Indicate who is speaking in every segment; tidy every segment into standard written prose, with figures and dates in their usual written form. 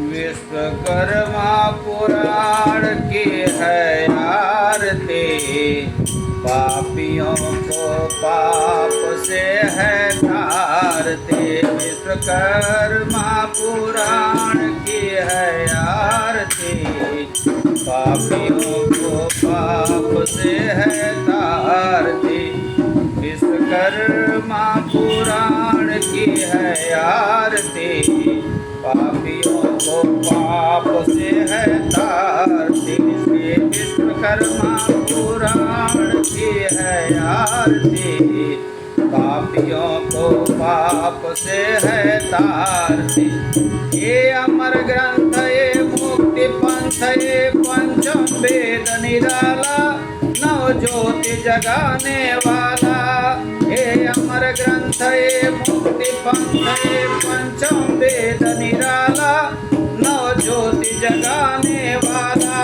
Speaker 1: विश्वकर्मा पुराण की है आरती, पापियों को पाप से है तारती। विश्वकर्मा पुराण की है आरती, पापियों को पाप से है तारती। विश्वकर्मा पुराण की है आरती, पापियों को पाप से है तारती। विश्वकर्मा पुराण की है आरती, पापियों को पाप से है तारती। ये अमर ग्रंथ ये मुक्ति पंथ ये पंचम वेद निराला, नव ज्योति जगाने वाला। ये अमर ग्रंथ ये मुक्ति पंथ ये पंचम वेद निराला, नव ज्योति जगाने वाला।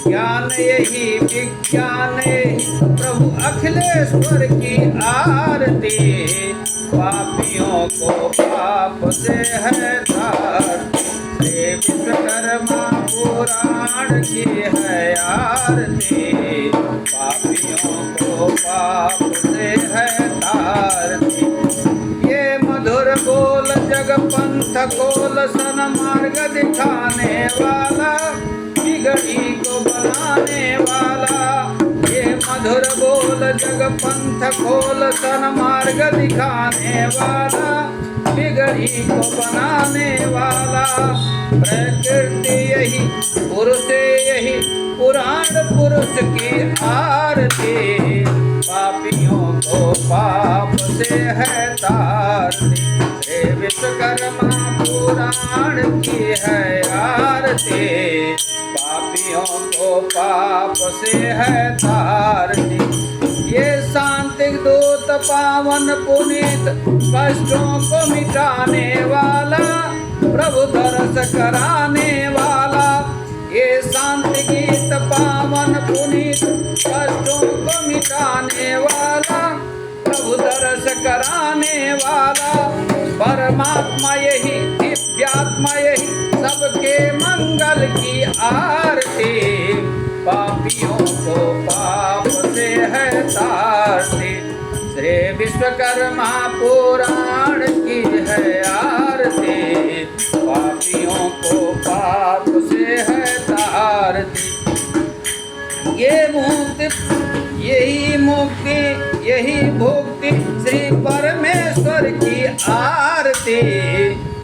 Speaker 1: ज्ञान यही विज्ञान यही प्रभु अखिलेश्वर की आरती, पापियों को पाप से है तारती। श्री विश्वकर्मा पुराण की है आरती, पापियों को पाप से है तारती। ये मधुर बोल जग पंथ कोल सन मार्ग दिखाने वाला, बिगड़ी को बनाने वाला। ये मधुर बोल जग पंथ खोल सन मार्ग दिखाने वाला, बिगड़ी को बनाने वाला। प्रकृति यही पुरुष यही पुराण पुरुष की आरती, पापियों को पाप से है तारती। हे विश्वकर्मा पुराण की है आरती, पापियों को पाप से है तारती। ये शांतिक दूत पावन पुनीत कष्टों को मिटाने वाला, प्रभु दरस कराने वाला। ये शांति गीत पावन पुनीत कष्टों को मिटाने वाला, प्रभु दरस कराने वाला। परमात्मा यही दिव्यात्मा यही सबके मंगल की आरती, पापियों को पाप से है तारती। श्री विश्वकर्मा पुराण की है आरती, पापियों को पाप से है तारती। ये मुक्ति यही मुक्ति यही भुक्ति श्री परमेश्वर की आरती,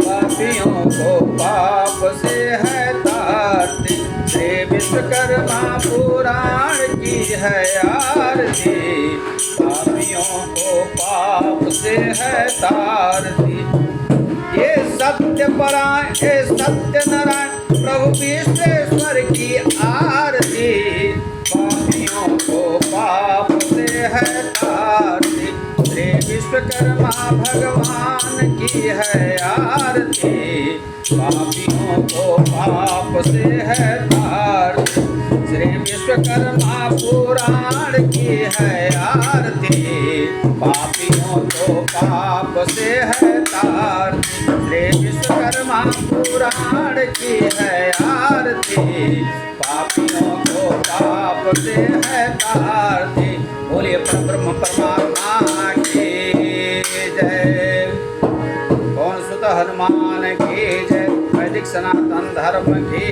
Speaker 1: पापियों को पाप से है तारती। श्री विश्वकर्मा पुराण की है आरती, पापियों को पाप से है तारती। ये सत्य परायण ये सत्य नारायण प्रभु विश्वेश्वर की आरती, पापियों को पाप से है तारती। श्री विश्वकर्मा भगवान की है आरती, पापियों को पाप से है तारती। श्री विश्वकर्मा पुराण की है आरती, पापियों को पाप से है तारती। श्री विश्वकर्मा पुराण की है आरती, पापियों को पाप से है तारती। बोलिए परब्रह्म परमात्मा की जय। पवन सुत हनुमान की जय। वैदिक सनातन धर्म की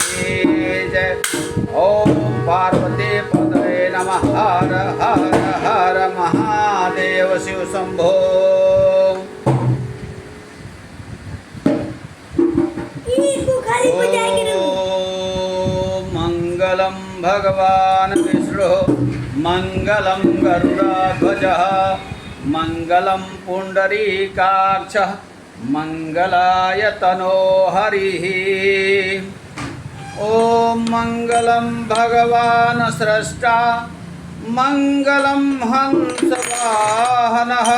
Speaker 1: जय। ओम पार्वती पतये नमः। हर हर हर महादेव शिव शंभो। मंगलम भगवान विष्णु मंगलम गरुड़ध्वजः मंगलम पुंडरीकाक्षः मंगलाय तनो हरिः। ओम मंगलम भगवान स्रष्टा मंगलम हंसवाहनः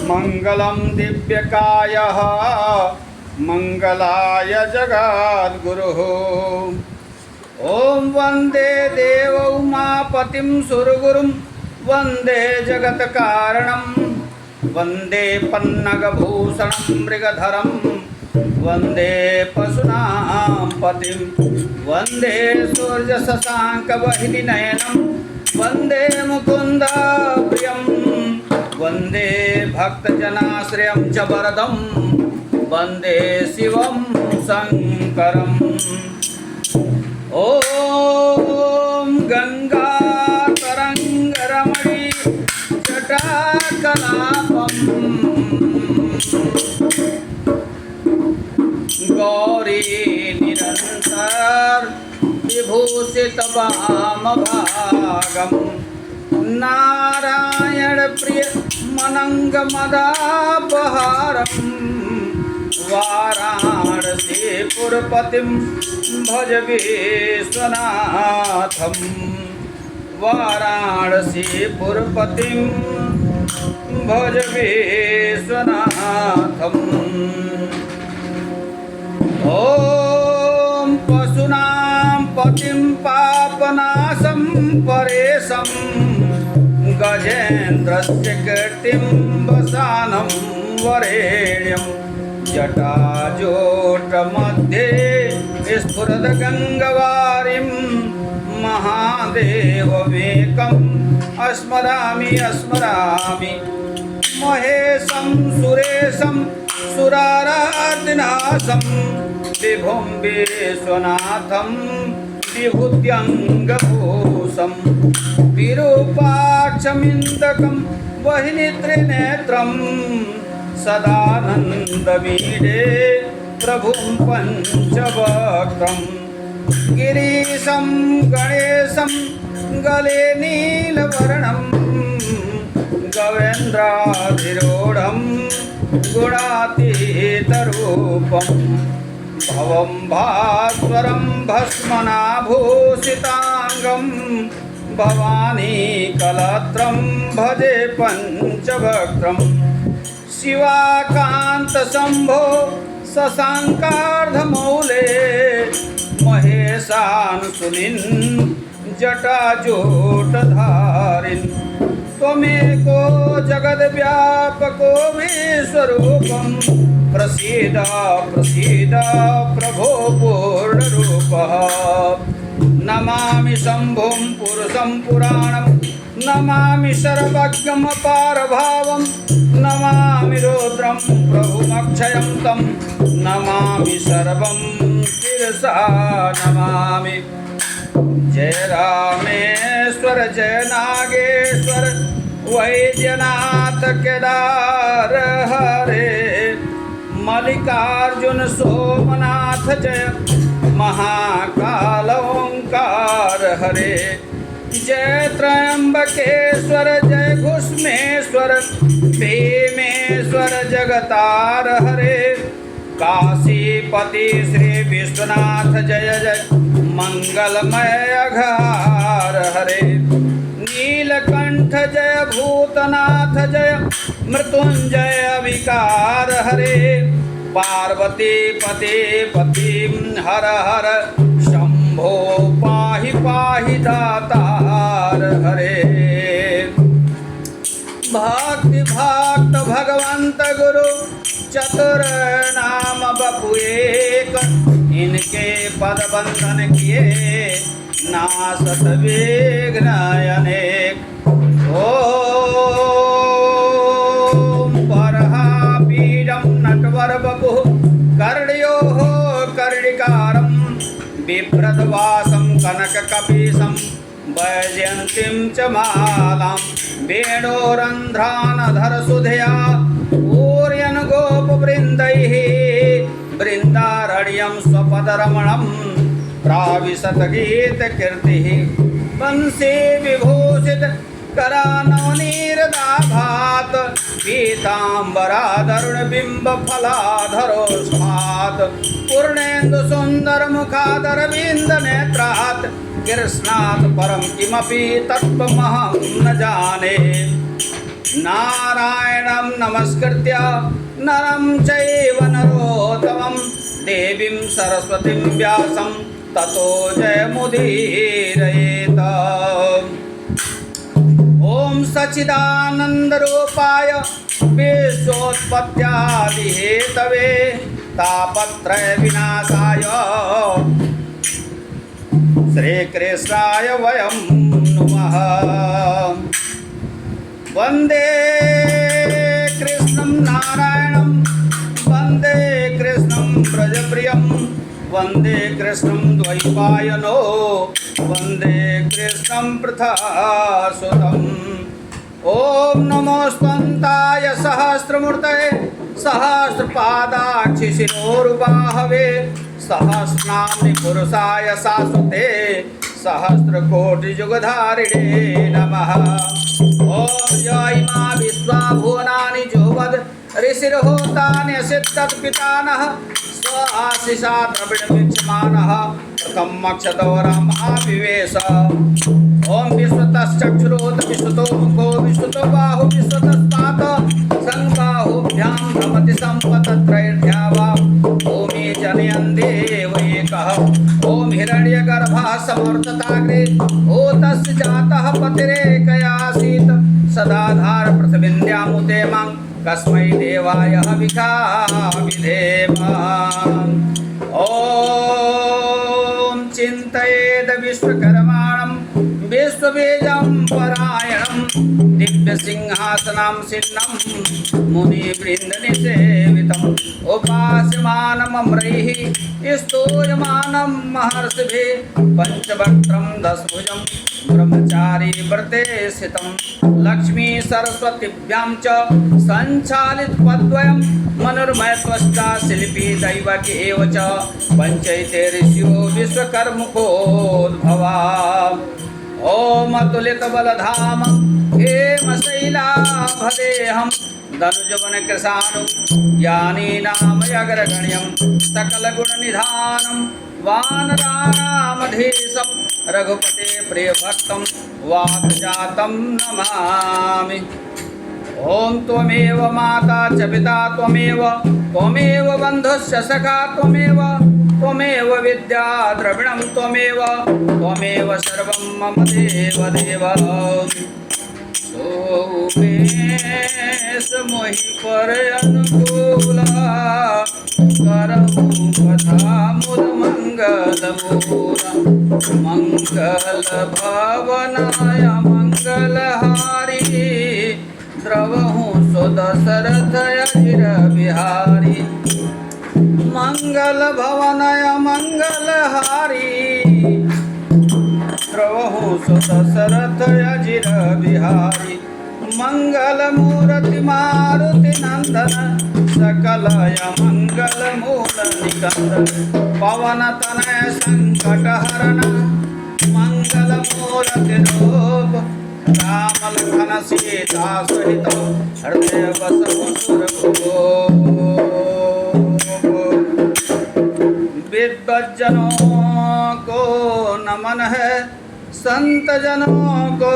Speaker 1: मंगलम दिव्यकायः मंगलाय जगद्गुरुः। ओम वंदे देव उमापतिं सुरगुरुं वंदे जगत्कारणं वंदे पन्नगभूषणं मृगधरं वन्दे पशूनां पतिं वन्दे सूर्यशशाङ्कवह्निनयनं वन्दे मुकुन्द प्रियं वन्दे भक्तजनाश्रयं च वरदं वन्दे शिवं शङ्करम् ॐ गङ्गातरङ्गरमणी जटाकलापम् गौरी निरन्तर विभूषित वामभागं नारायण प्रिय मनंगमदापहारं वाराणसीपुरपतिं भज विश्वनाथं वाराणसीपुरपतिं भज विश्वनाथम् ॐ पशूनां पतिं पापनाशं परेशं गजेन्द्रस्य कीर्तिं वसानं वरेण्यं जटाजूटमध्ये स्फुरद्गङ्गवारिं महादेवमेकम् स्मरामि स्मरामि महेशं सुरेशं सुराराधिनाशं विभुं विश्वनाथं विभूत्यङ्गभूषं विरूपाक्षमिन्दकं वह्नित्रिनेत्रं सदानन्दमीडे प्रभुं पञ्चवक्त्रं गिरीशं गणेशं गले नीलवर्णं गवेन्द्राधिरूढं गुणातीतरूपं भवं भास्वरं भस्मनाभूषिताङ्गं भवानी कलत्रं भजे पञ्चवक्त्रं शिवाकान्तशम्भो शशाङ्कार्धमौले महेशानुसुनिन् जटाजूटधारिन् त्वमेको जगद्व्यापको विश्वरूपं प्रसीद प्रसीद प्रभो पूर्णरूपः नमामि शम्भुं पुरुषं पुराणं नमामि सर्वज्ञमपारभावं नमामि रुद्रं प्रभुमक्षयं तं नमामि सर्वं शिरसा नमामि। जय रामेश्वर जय नागेश्वर वैद्यनाथ केदार हरे मल्लिकार्जुन सोमनाथ जय महाकाल ओंकार हरे जय त्र्यंबकेश्वर जय घुष्मेश्वर भीमेश्वर जगतार हरे काशीपति श्री विश्वनाथ जय जय मंगलमय अघार हरे नीलकंठ जय भूतनाथ जय मृत्युंजय विकार हरे पार्वती पते पति हर हर शंभो पाहि पाहि दातार हरे भक्ति भक्त भगवंत गुरु चतुर नाम बपु एक इनके पद बंधन किए नासत विघ्न अनेक। ओम परहापीडं नटवर बपु कर्णयोः कर्णिकारं बिभ्रद्वासं कनककपीशं वैजयन्तीं च मालां वेणोरन्ध्रानधरसुधया पूर्यन् गोपवृन्दैः बृन्दारण्यं स्वपदरमणं प्राविशत गीतकीर्तिः वंशी विभूषित करानवनीरदाभात् पीताम्बराधरुणबिम्बफलाधरो स्मात् पूर्णेन्दुसुन्दरमुखादरविन्दनेत्रात् कृष्णात् परं किमपि तत्त्वमहं न जाने। नारायणं नमस्कृत्य नरं चैव नरोत्तमं देवीं सरस्वतीं व्यासं ततो जयमुदीरयेत्। ॐ सच्चिदानन्दरूपाय विश्वोत्पत्त्यादिहेतवे तापत्रय विनाशाय श्रीकृष्णाय वयं नुमः। वन्दे कृष्णं नारायणं वन्दे कृष्णं व्रजप्रियं वन्दे कृष्णं द्वैपायनो वन्दे कृष्णं पृथासुतम्। ॐ नमोऽस्त्वन्ताय सहस्रमूर्तये सहस्रपादाक्षि शिरोरुबाहवे सहस्रनाम्नि पुरुषाय शाश्वते सहस्रकोटियुगधारिणे नमः। ॐ यैमा विश्वा भुवनानि जोवद् ऋषिर्होतान्यसिद्धत्पितानः स्व आशिषा द्रविणवीक्षमाणः प्रथमक्षतोरम् आविवेश। ॐ विश्वतश्चक्षुरोत विश्वतो मुखो विश्वतो बाहु विश्वतस्पात् संबाहुभ्यां भ्रमति सम्पतत्रैर्ध्यावा भूमि जनयन् देव एकः। ॐ हिरण्यगर्भः समर्थताग्रे भूतस्य जातः पतिरेकयासीत् सदाधार पृथिवीन्द्यामुते मां कस्मै देवाय हविषा विधेम। ॐ चिन्तयेद विश्वकर्माणं विश्वबीजं परायणं दिव्यसिंहासनं सिन्नं मुनिवृन्दनिसेवितम् उपास्यमानमम्रैः स्तूयमानं महर्षिभिः पञ्चवक्त्रं दशभुजं ब्रह्मचारी व्रते स्थितं लक्ष्मी सरस्वतीभ्यां च सञ्चालितपद्वयं मनोर्मयत्वष्टा शिल्पी दैवकी एव च पञ्चैते ऋषियो विश्वकर्मुकोद्भवा। ॐ अतुलितबलधाम हेमशैलाभदेहं धनुजवनकृशानु ज्ञानीनामयग्रगण्यं सकलगुणनिधानं वानराणामधीशं रघुपते प्रियभक्तं वातजातं नमामि। ॐ त्वमेव माता च पिता त्वमेव बन्धुश्च सखा त्वमेव विद्या द्रविणं त्वमेव सर्वं मम देव। सोमेश मोहि पर अनुकूला करहु कथा मुद मंगलमूला मंगल भवनाय मंगलहारी द्रवहु सुदशरथ अजिर बिहारी। मंगल भवनाय मंगलहारी द्रवहु सुदशरथ अजिर बिहारी। मंगल मूर्ति मारुति नंदन सकलय मंगल मूल निकंदन पवन तनय संकट हरण मंगल मूर्ति रूप राम लखन सीता सहित हृदय बसहु विद्वज्जनों को नमन है संत जनों को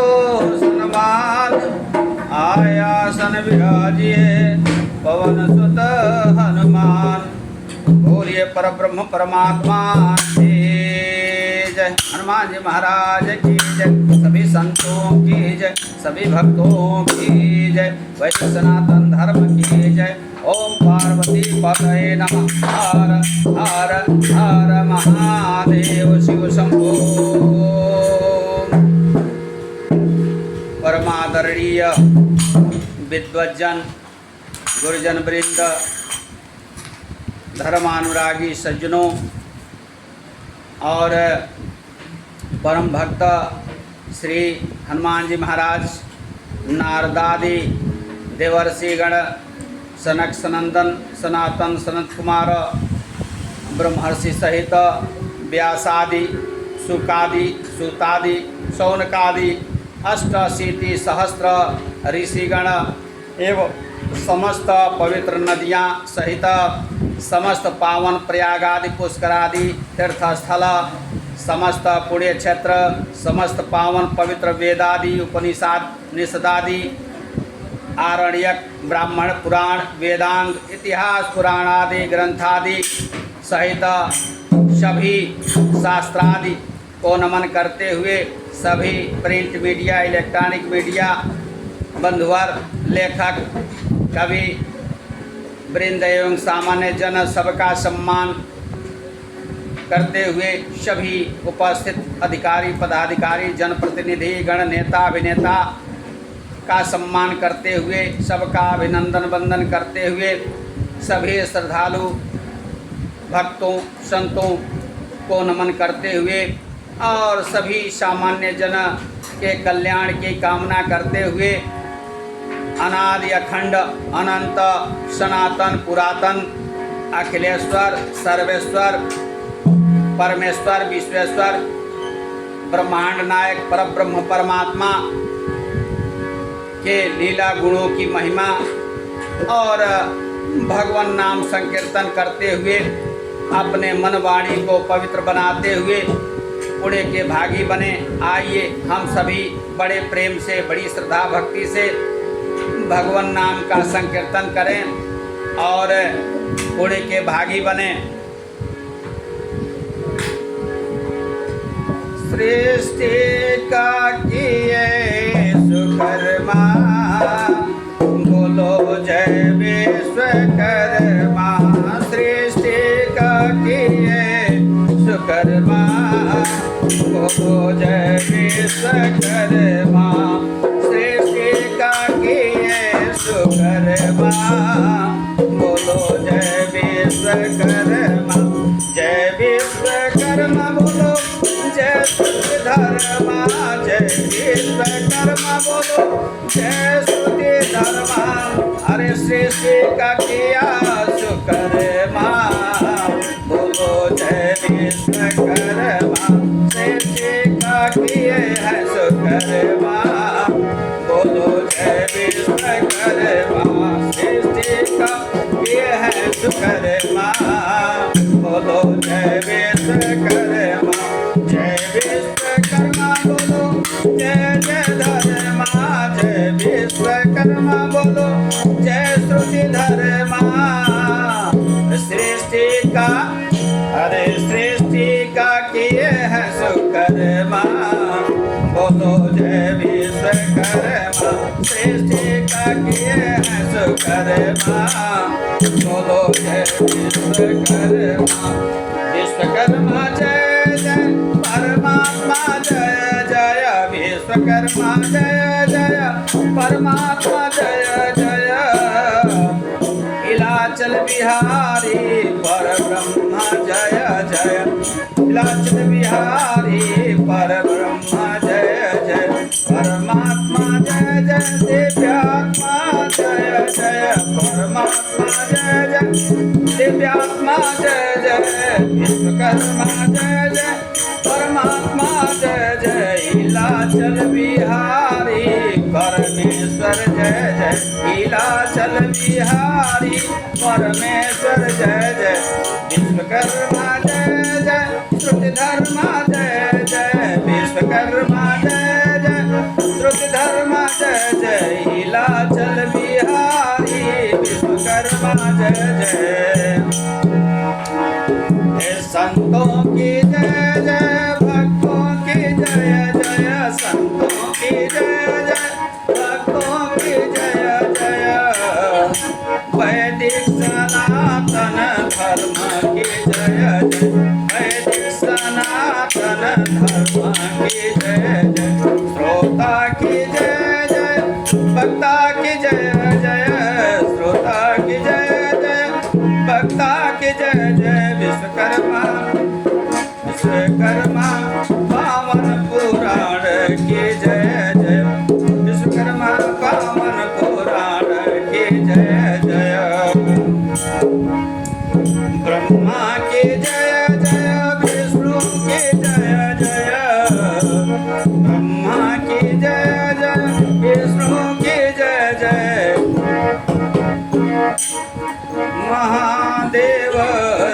Speaker 1: सन्मान आयासन विराजिए पवन सुत हनुमान। बोलिए परब्रह्म परमात्मा की जय। हनुमान जी महाराज की जय। सभी संतों की जय। सभी भक्तों की जय। वैष्णव सनातन धर्म की जय। ओम पार्वती पतये नमः। हर हर हर महादेव शिव शंभो। परमादरणीय विद्वज्जन गुरुजन वृंद धर्मानुरागी सज्जनों और परम भक्त श्री हनुमान जी महाराज नारदादि देवर्षिगण सनक सनंदन सनातन सनत कुमार ब्रह्मर्षि सहित व्यासादि सुकादि सूतादि शौनकादि अष्टाशीति सहस्र ऋषिगण एवं समस्त पवित्र नदियाँ सहित समस्त पावन प्रयागादि पुष्करादि तीर्थस्थल समस्त पुण्य क्षेत्र समस्त पावन पवित्र वेदादि उपनिषद निषदादि आरण्यक ब्राह्मण पुराण वेदांग इतिहास पुराणादि ग्रंथादि सहित सभी शास्त्रादि को नमन करते हुए सभी प्रिंट मीडिया इलेक्ट्रॉनिक मीडिया बंधुवर लेखक कवि वृंद एवं सामान्य जन सबका सम्मान करते हुए सभी उपस्थित अधिकारी पदाधिकारी जनप्रतिनिधि गण नेता अभिनेता का सम्मान करते हुए सबका अभिनंदन वंदन करते हुए सभी श्रद्धालु भक्तों संतों को नमन करते हुए और सभी सामान्य जन के कल्याण की कामना करते हुए अनादि अखंड अनंत सनातन पुरातन अखिलेश्वर सर्वेश्वर परमेश्वर विश्वेश्वर ब्रह्मांड नायक परब्रह्म परमात्मा के लीला गुणों की महिमा और भगवान नाम संकीर्तन करते हुए अपने मन वाणी को पवित्र बनाते हुए पुण्य के भागी बने। आइए हम सभी बड़े प्रेम से बड़ी श्रद्धा भक्ति से भगवान नाम का संकीर्तन करें और पुण्य के भागी बने। सृष्टि का किए सुकर्मा बोलो जय विश्वकर्मा। सृष्टि का किए सुकर्मा बोलो जय विश्वकर्मा। सृष्टि का किए सुकर्मा बोलो जय विश्वकर्मा। जय विश्वकर्मा बोलो जय धर्मा। जय विश्वकर्मा बोलो जय श्रुति धर्मा। अरे सृष्टि का किया सुकर्मा बोलो जय विश्वकर्मा। सृष्टि का किए है सुकर्मा बोलो जय विश्वकर्मा। सृष्टि का किए है सुकर्मा बोलो जय विश्वकर्मा। जय विश्वकर्मा बोलो जय जय धर्मा। जय विश्वकर्मा बोलो जय श्रुति धर्मा। सृष्टि का अरे सृष्टि का किए है सुकर्मा बोलो जय विश्वकर्मा। सृष्टि का किए है सुकर्मा बोलो जय विश्वकर्मा। विश्वकर्मा जय जय परमात्मा जय जय। विश्वकर्मा जय जय परमात्मा जय जय। इलाचल बिहारी परब्रह्म जय जय। इलाचल बिहारी परब्रह्म जय जय। परमात्मा जय जय दिव्यात्मा जय जय। परमात्मा जय जय दिव्यात्मा जय जय। विश्वकर्मा जय जय परमात्मा जय जय। इलाचल बिहारी परमेश्वर जय जय। इलाचल बिहारी परमेश्वर जय जय। विश्वकर्मा जय जय श्रुति धर्मा जय जय। विश्वकर्मा जय जय श्रुति धर्मा जय जय। इलाचल बिहारी विश्वकर्मा जय जय। संतों की जय जय भक्तों की जय जय। संतों की जय जय भक्तों की जय जय। वैदिक सनातन धर्म की जय जय। वैदिक सनातन धर्म की जय जय। श्रोता की जय जय भक्ता की जय जय। श्रोता की जय जय भक्ता की जय जय। विश्वकर्मा विश्वकर्मा पावन पुराण की जय जय। विश्वकर्मा पावन पुराण की जय जय। ब्रह्मा की जय जय विष्णु की जय जय। ब्रह्मा की जय जय विष्णु की जय जय। महादेव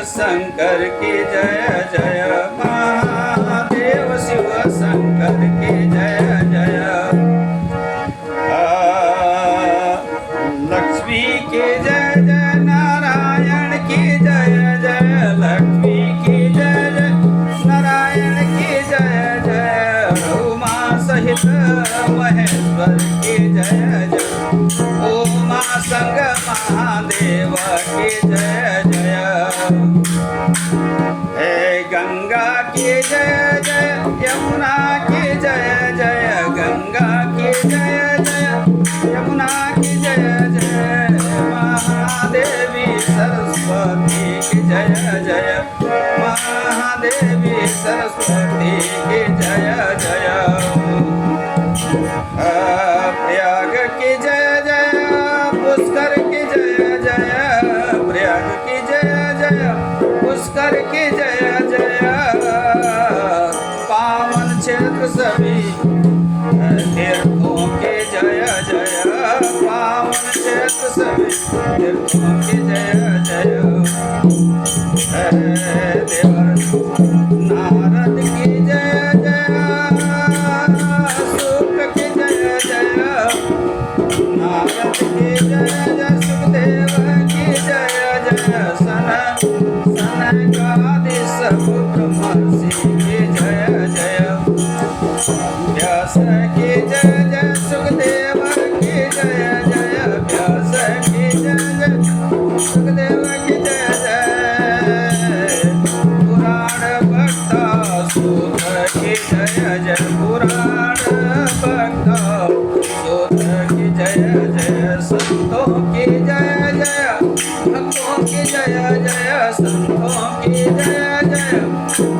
Speaker 1: शंकर की जय जय। महादेव शिव शंकर की जय जय। लक्ष्मी की जय जय। नारायण की जय जय। लक्ष्मी की जय जय। नारायण की जय जय। उमा सहित महेश्वर की जय जय। उमा संग महादेव की जय जय, महादेवी सरस्वती की जय जय, प्रयाग की जय जय, पुष्कर की जय जय, प्रयाग की जय जय, पुष्कर की जय जय, पावन क्षेत्र सभी तीर्थों की जय जय, पावन क्षेत्र सभी तीर्थों की जय जय, देवर नारद की जय जय, सुख की जय जय, नारद की जय जय, सुखदेव की जय जय, सनकादि सब ब्रह्मर्षि की जय जय, व्यास की जय जय, सुखदेव की जय जय, व्यास की जय जय, सुखदेव की जय जय, पुराण भक्ता सूत की जय जय, पुराण भक्ता सूत की जय जय, संतों की जय जय, भक्तों की जय जय, संतों की जय जय,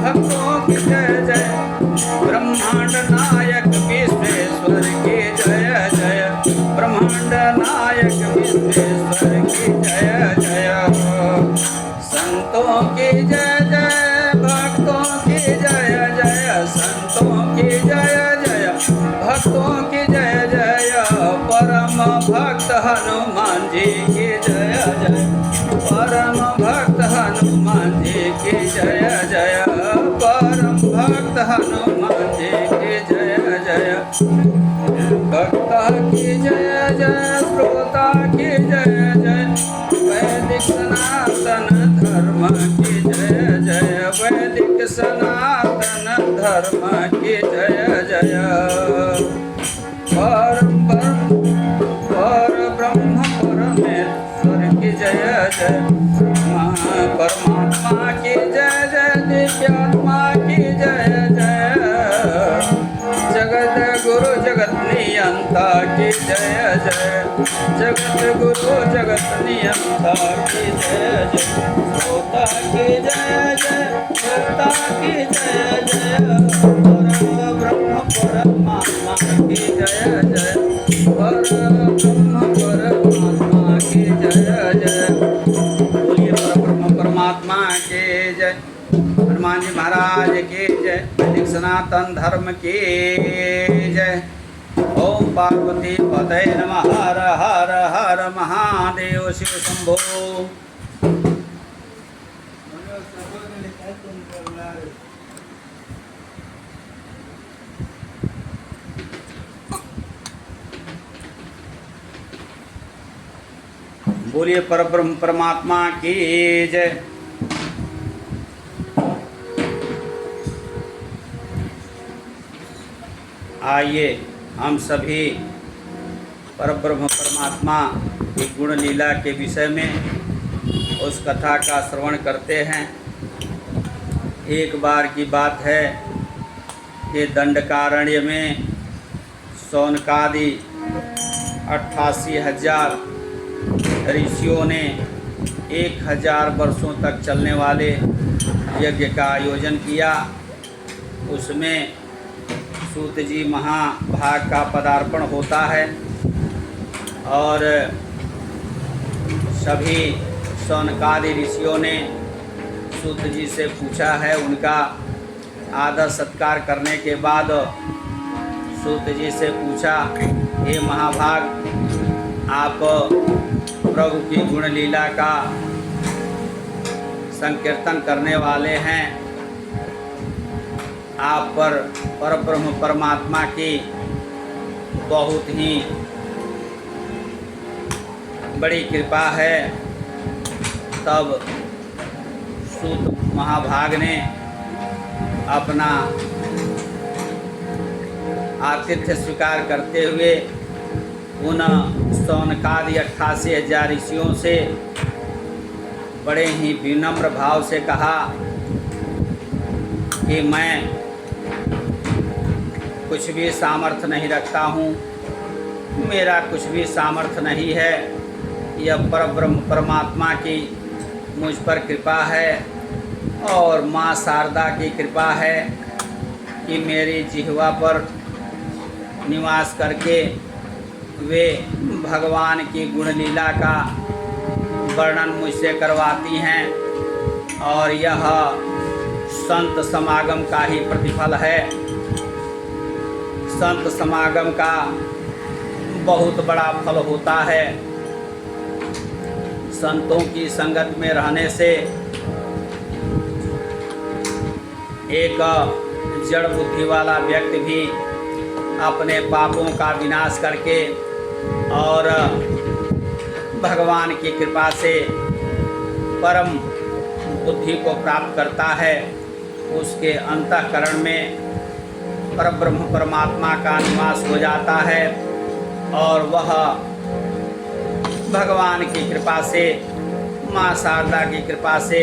Speaker 1: भक्तों की जय जय, ब्रह्मांड नायक विश्वेश्वर की जय जय, ब्रह्मांड नायक विश्वेश्वर की जय जय, संतों की जय जय, भक्तों की जय जय, संतों की जय जय, भक्तों की जय जय, परम भक्त हनुमान जी की जय जय, परम भक्त हनुमान जी की जय जय, परम भक्त हनुमान जी की जय जय, भक्ता की जय जय, श्रोता की जय जय, वैदिक सनातन धर्म की जय जय, वैदिक सनातन धर्म की जय जय, पर ब्रह्म परमेश्वर की जय जय, परमात्मा की जय जय, दिव्यात्मा की जय जय, जगत गुरु जगत नियंता की जय जय, जगत गुरु जगत नियंता की जय जय, श्रोता की जय जय, श्रोता की जय जय, परम ब्रह्म परमात्मा की जय जय, परम ब्रह्म परमात्मा की जय जय, बोलिए परम परमात्मा के जय, हनुमान जी महाराज के जय, वैदिक सनातन धर्म के जय। ओम पार्वती पतये नमः, हर हर हर महादेव, शिव शंभो। बोलिए परब्रह्म परमात्मा की जय। आइए हम सभी परब्रह्म परमात्मा की गुण लीला के विषय में उस कथा का श्रवण करते हैं। एक बार की बात है कि दंडकारण्य में शौनकादि 88,000 ऋषियों ने 1,000 वर्षों तक चलने वाले यज्ञ का आयोजन किया। उसमें सूत जी महाभाग का पदार्पण होता है और सभी शौनकादि ऋषियों ने सूत जी से पूछा है। उनका आदर सत्कार करने के बाद सूत जी से पूछा, हे महाभाग, आप प्रभु की गुण लीला का संकीर्तन करने वाले हैं, आप पर परब्रह्म परमात्मा की बहुत ही बड़ी कृपा है। तब सूत महाभाग ने अपना आतिथ्य स्वीकार करते हुए उन शौनकादि 88,000 ऋषियों से बड़े ही विनम्र भाव से कहा कि मैं कुछ भी सामर्थ्य नहीं रखता हूँ, मेरा कुछ भी सामर्थ्य नहीं है। यह परब्रह्म परमात्मा की मुझ पर कृपा है और माँ शारदा की कृपा है कि मेरी जिह्वा पर निवास करके वे भगवान की गुण लीला का वर्णन मुझसे करवाती हैं। और यह संत समागम का ही प्रतिफल है। संत समागम का बहुत बड़ा फल होता है। संतों की संगत में रहने से एक जड़ बुद्धि वाला व्यक्ति भी अपने पापों का विनाश करके और भगवान की कृपा से परम बुद्धि को प्राप्त करता है। उसके अंतःकरण में परब्रह्म परमात्मा का निवास हो जाता है और वह भगवान की कृपा से, माँ शारदा की कृपा से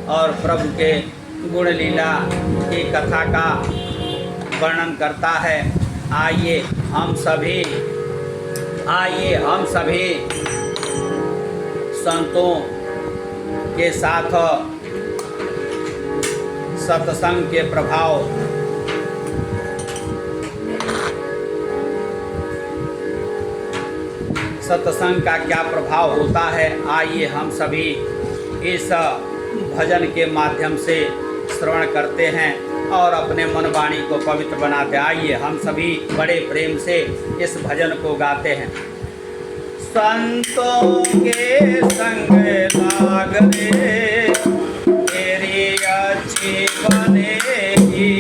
Speaker 1: और प्रभु के गुण लीला की कथा का वर्णन करता है। आइए हम सभी संतों के साथ सत्संग के प्रभाव सत्संग का क्या प्रभाव होता है, आइए हम सभी इस भजन के माध्यम से श्रवण करते हैं और अपने मन वाणी को पवित्र बनाते हैं। आइए हम सभी बड़े प्रेम से इस भजन को गाते हैं। संतों के संग लाग रे तेरी अच्छी बनेगी,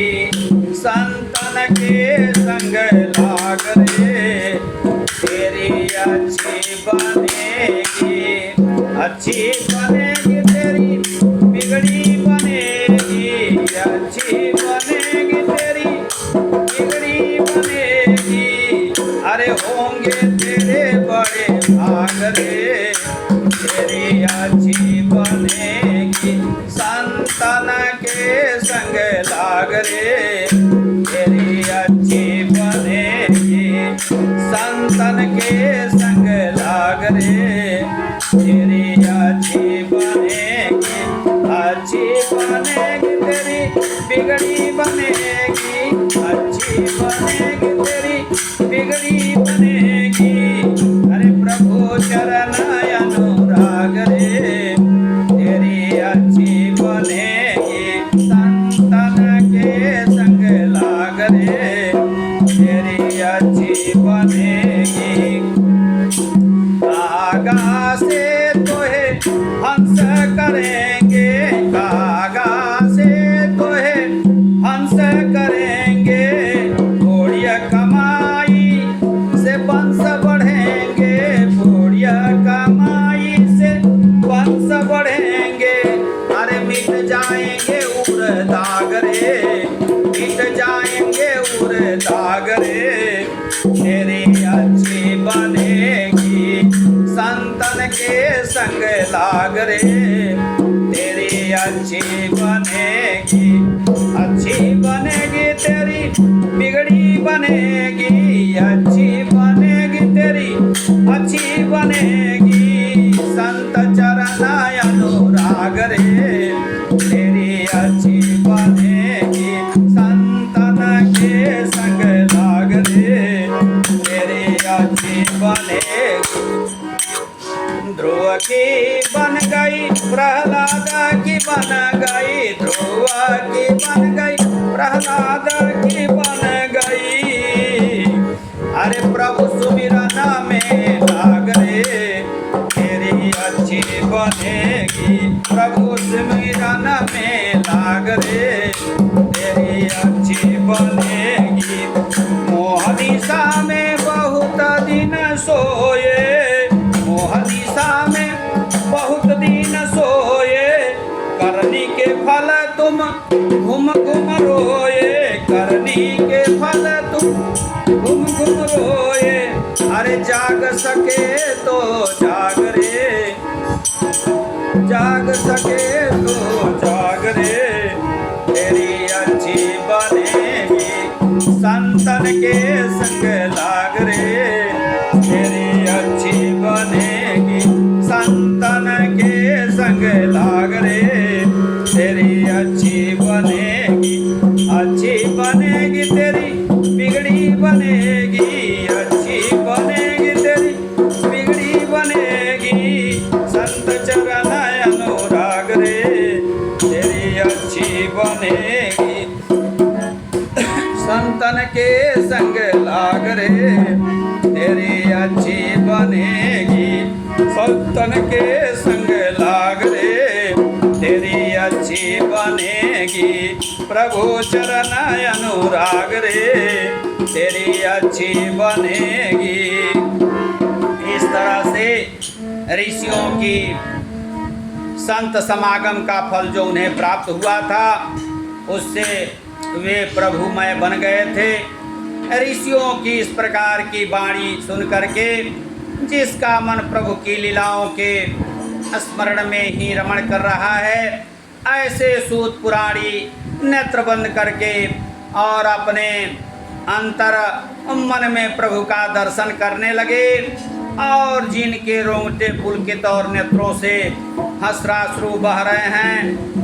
Speaker 1: संतन के संग लाग रे तेरी अच्छी बनेगी, अच्छी बनेगी तेरी बिगड़ी बनेगी, अच्छी बनेगी तेरी बिगड़ी बनेगी। अरे होंगे तेरे बड़े भाग रे तेरी अच्छी बनेगी, संतन के संग लाग रे तेरी अच्छी बनेगी, संतन के संग लाग रे तेरी अच्छी बनेगी, अच्छी बनेगी तेरी बिगड़ी बनेगी, अच्छी बनेगी तेरी बिगड़ी बनेगी। अरे प्रभु चरण अनुराग रे तेरी अच्छी बनेगी, संतन के संग लाग रे तेरी अच्छी बनेगी। कागा से तोहे हंस करेंगे, कागा से तोहे हंस करेंगे, घोड़िया कमाई से वंश बढ़ेंगे, घोड़िया कमाई से वंश बढ़ेंगे। अरे मिट जाएंगे उड़ दाग रे, मिट जाएंगे उड़ दाग रे तेरी अच्छी बनेगी, संतन के संग लाग रे तेरी अच्छी बनेगी, अच्छी बनेगी तेरी बिगड़ी बनेगी, अच्छी बनेगी तेरी अच्छी बनेगी। संत चरण अनुराग रे तेरी अच्छी बनेगी, संतन के संग लाग रे तेरी अच्छी बनेगी। ध्रुव की बन गई प्रहलाद की बन गई, ध्रुव की बन गई प्रहलाद की बन गई। अरे प्रभु सुमिरन में लाग रे तेरी अच्छी बनेगी, प्रभु सुमिरन में लाग रे तेरी अच्छी बनेगी। मोह दिशा में बहुत दिन सोए, मोह दिशा में बहुत दिन सोए, करनी के फल तुम घूम घूम रोए, करनी के फल तुम घूम घूम रोए। अरे जाग सके तो जाग रे, जाग सके तो जाग रे तेरी अच्छी बनेगी, संतन के संग लाग रे तेरी अच्छी बनेगी, संतन के संग लाग रे, तेरी अच्छी बनेगी तेरी बिगड़ी बनेगी, अच्छी बनेगी तेरी बिगड़ी बनेगी। संत चरण अनुराग रे, तेरी अच्छी बनेगी। संतन के संग लाग रे, तेरी अच्छी बनेगी। संतन के संग लाग रे, तेरी अच्छी बनेगी। प्रभु चरण अनुराग रे, तेरी अच्छी बनेगी। इस तरह से ऋषियों की संत समागम का फल जो उन्हें प्राप्त हुआ था, उससे वे प्रभुमय बन गए थे। ऋषियों की इस प्रकार की वाणी सुन करके जिसका मन प्रभु की लीलाओं के स्मरण में ही रमण कर रहा है, ऐसे सूत पुराणी नेत्र बंद करके और अपने अंतर मन में प्रभु का दर्शन करने लगे, और जिनके रोंगटे पुलकित और नेत्रों से हर्षाश्रु बह रहे हैं,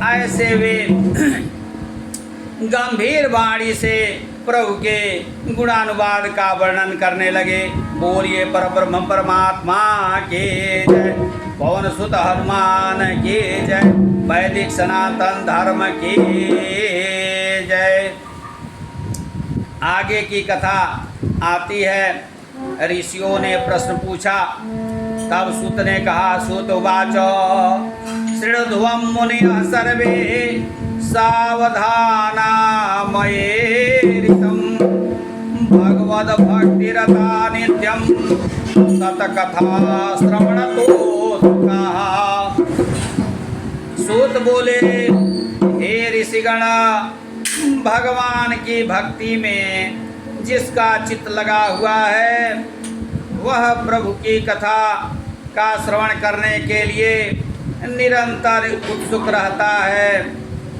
Speaker 1: ऐसे वे गंभीर वाणी से प्रभु के गुणानुवाद का वर्णन करने लगे। बोलिए परब्रह्म परमात्मा के जय, पवन सुत हनुमान के जय, वैदिक सनातन धर्म के जय। आगे की कथा आती है। ऋषियों ने प्रश्न पूछा, तब सूत ने कहा, सूत उवाच शृणुध्वं मुनिः सर्वे सावधाना मयेरितं, भगवद्भक्तिरता नित्यं सतकथा श्रवणतो सुखः। सूत बोले, हे ऋषिगण, भगवान की भक्ति में जिसका चित्त लगा हुआ है, वह प्रभु की कथा का श्रवण करने के लिए निरंतर उत्सुक रहता है।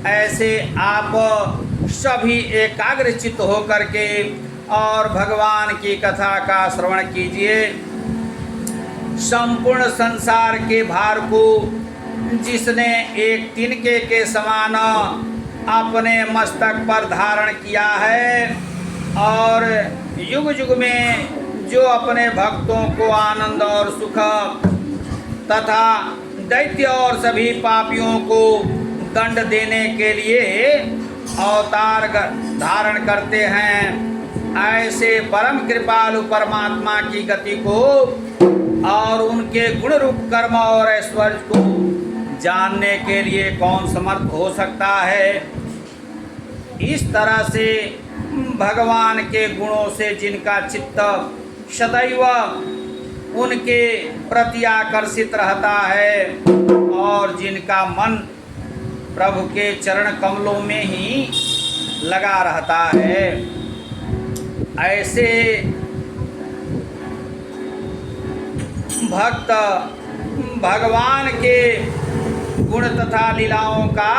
Speaker 1: ऐसे आप सभी एकाग्र चित्त होकर के और भगवान की कथा का श्रवण कीजिए। संपूर्ण संसार के भार को जिसने एक तिनके के समान अपने मस्तक पर धारण किया है, और युग युग में जो अपने भक्तों को आनंद और सुख तथा दैत्य और सभी पापियों को दंड देने के लिए अवतार धारण करते हैं, ऐसे परम कृपालु परमात्मा की गति को और उनके गुण रूप कर्म और ऐश्वर्य को जानने के लिए कौन समर्थ हो सकता है। इस तरह से भगवान के गुणों से जिनका चित्त सदैव उनके प्रति आकर्षित रहता है और जिनका मन प्रभु के चरण कमलों में ही लगा रहता है, ऐसे भक्त भगवान के गुण तथा लीलाओं का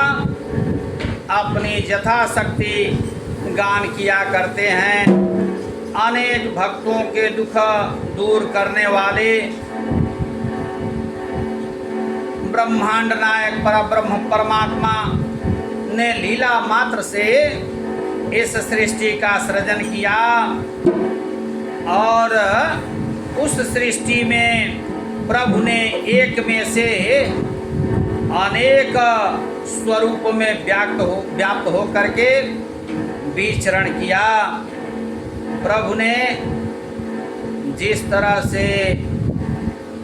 Speaker 1: अपनी यथाशक्ति गान किया करते हैं। अनेक भक्तों के दुख दूर करने वाले ब्रह्मांड नायक परब्रह्म परमात्मा ने लीला मात्र से इस सृष्टि का सृजन किया, और उस सृष्टि में प्रभु ने एक में से अनेक स्वरूप में व्याप्त हो करके विचरण किया। प्रभु ने जिस तरह से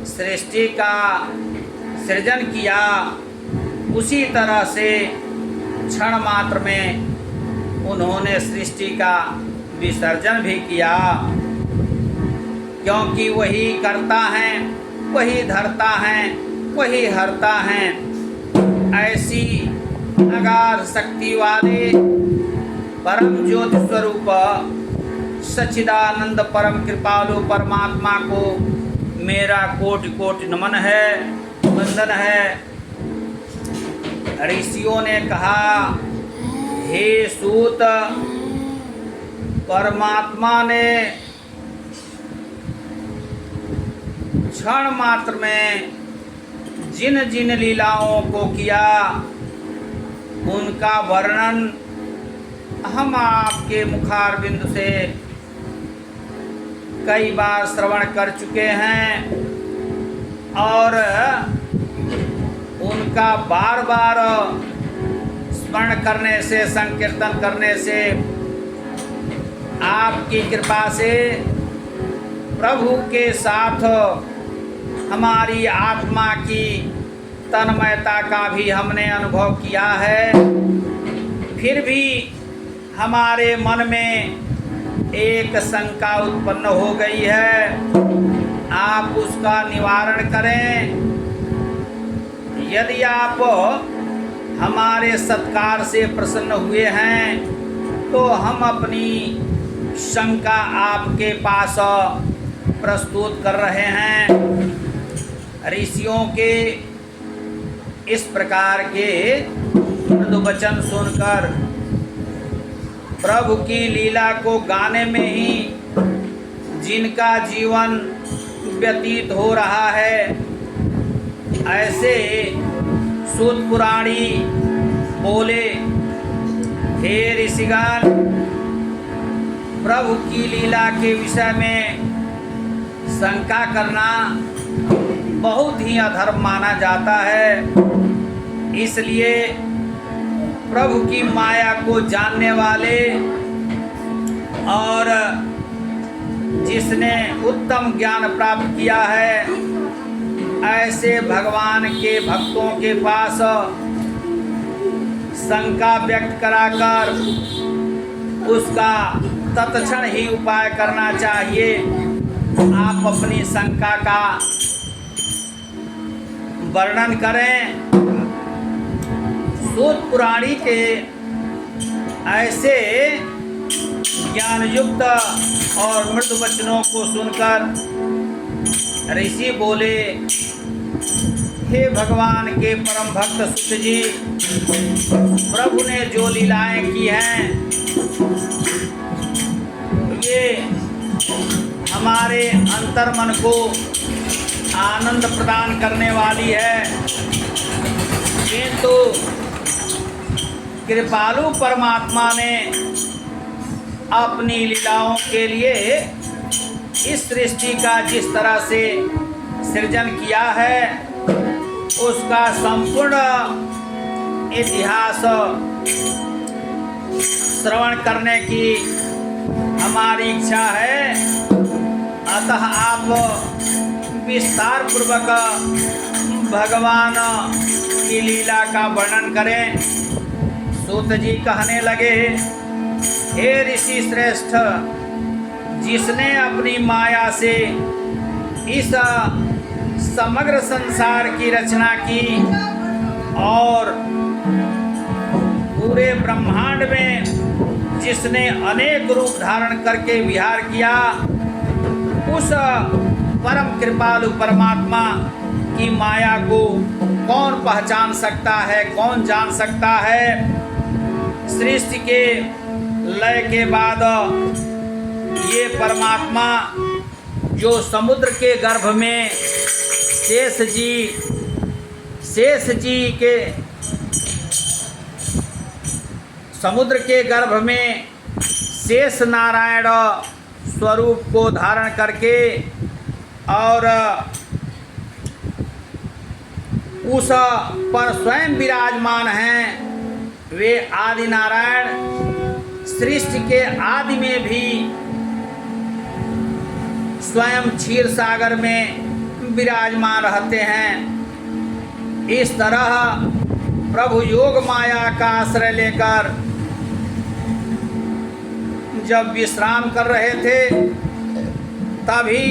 Speaker 1: सृष्टि का सृजन किया, उसी तरह से क्षण मात्र में उन्होंने सृष्टि का विसर्जन भी किया, क्योंकि वही करता है, वही धरता है, वही हरता है। ऐसी अगाध शक्ति वाले परम ज्योति स्वरूप सच्चिदानंद परम कृपालु परमात्मा को मेरा कोटि कोटि नमन है, वंदन है। ऋषियों ने कहा, हे सूत, परमात्मा ने क्षण मात्र में जिन जिन लीलाओं को किया उनका वर्णन हम आपके मुखारविंद से कई बार श्रवण कर चुके हैं और उनका बार बार स्मरण करने से, संकीर्तन करने से आपकी कृपा से प्रभु के साथ हमारी आत्मा की तन्मयता का भी हमने अनुभव किया है। फिर भी हमारे मन में एक शंका उत्पन्न हो गई है, आप उसका निवारण करें। यदि आप हमारे सत्कार से प्रसन्न हुए हैं तो हम अपनी शंका आपके पास प्रस्तुत कर रहे हैं। ऋषियों के इस प्रकार के मृदु वचन सुनकर प्रभु की लीला को गाने में ही जिनका जीवन व्यतीत हो रहा है, ऐसे सूत पुराणी बोले, हे ऋषिगण, प्रभु की लीला के विषय में शंका करना बहुत ही अधर्म माना जाता है। इसलिए प्रभु की माया को जानने वाले और जिसने उत्तम ज्ञान प्राप्त किया है, ऐसे भगवान के भक्तों के पास शंका व्यक्त कराकर उसका तत्क्षण ही उपाय करना चाहिए। आप अपनी शंका का वर्णन करें। सूत पुराणी के ऐसे ज्ञान युक्त और मृदु वचनों को सुनकर ऋषि बोले, हे भगवान के परम भक्त सुत जी, प्रभु ने जो लीलाएं की हैं ये हमारे अंतर्मन को आनंद प्रदान करने वाली है, किंतु कृपालु परमात्मा ने अपनी लीलाओं के लिए इस सृष्टि का जिस तरह से सृजन किया है उसका संपूर्ण इतिहास श्रवण करने की हमारी इच्छा है। अतः आप विस्तार पूर्वक भगवान की लीला का वर्णन करें। सूत जी कहने लगे, हे ऋषि श्रेष्ठ, जिसने अपनी माया से इस समग्र संसार की रचना की और पूरे ब्रह्मांड में जिसने अनेक रूप धारण करके विहार किया, उस परम कृपालु परमात्मा की माया को कौन पहचान सकता है, कौन जान सकता है। सृष्टि के लय के बाद ये परमात्मा जो समुद्र के गर्भ में शेष जी के समुद्र के गर्भ में शेष नारायण स्वरूप को धारण करके और उस पर स्वयं विराजमान हैं, वे आदि नारायण सृष्टि के आदि में भी स्वयं क्षीर सागर में विराजमान रहते हैं। इस तरह प्रभु योग माया का आश्रय लेकर जब विश्राम कर रहे थे, तभी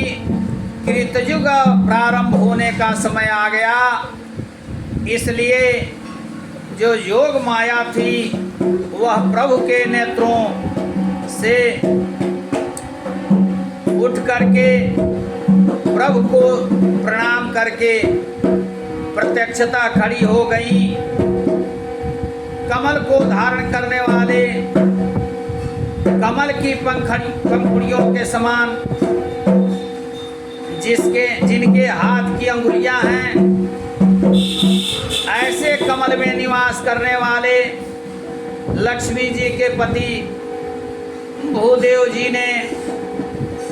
Speaker 1: कृतयुग प्रारंभ होने का समय आ गया। इसलिए जो योग माया थी वह प्रभु के नेत्रों से उठ करके प्रभु को प्रणाम करके प्रत्यक्षता खड़ी हो गई। कमल को धारण करने वाले कमल की पंखुड़ियों के समान जिनके हाथ की अंगुलियां हैं कमल में निवास करने वाले लक्ष्मी जी के पति भूदेव जी ने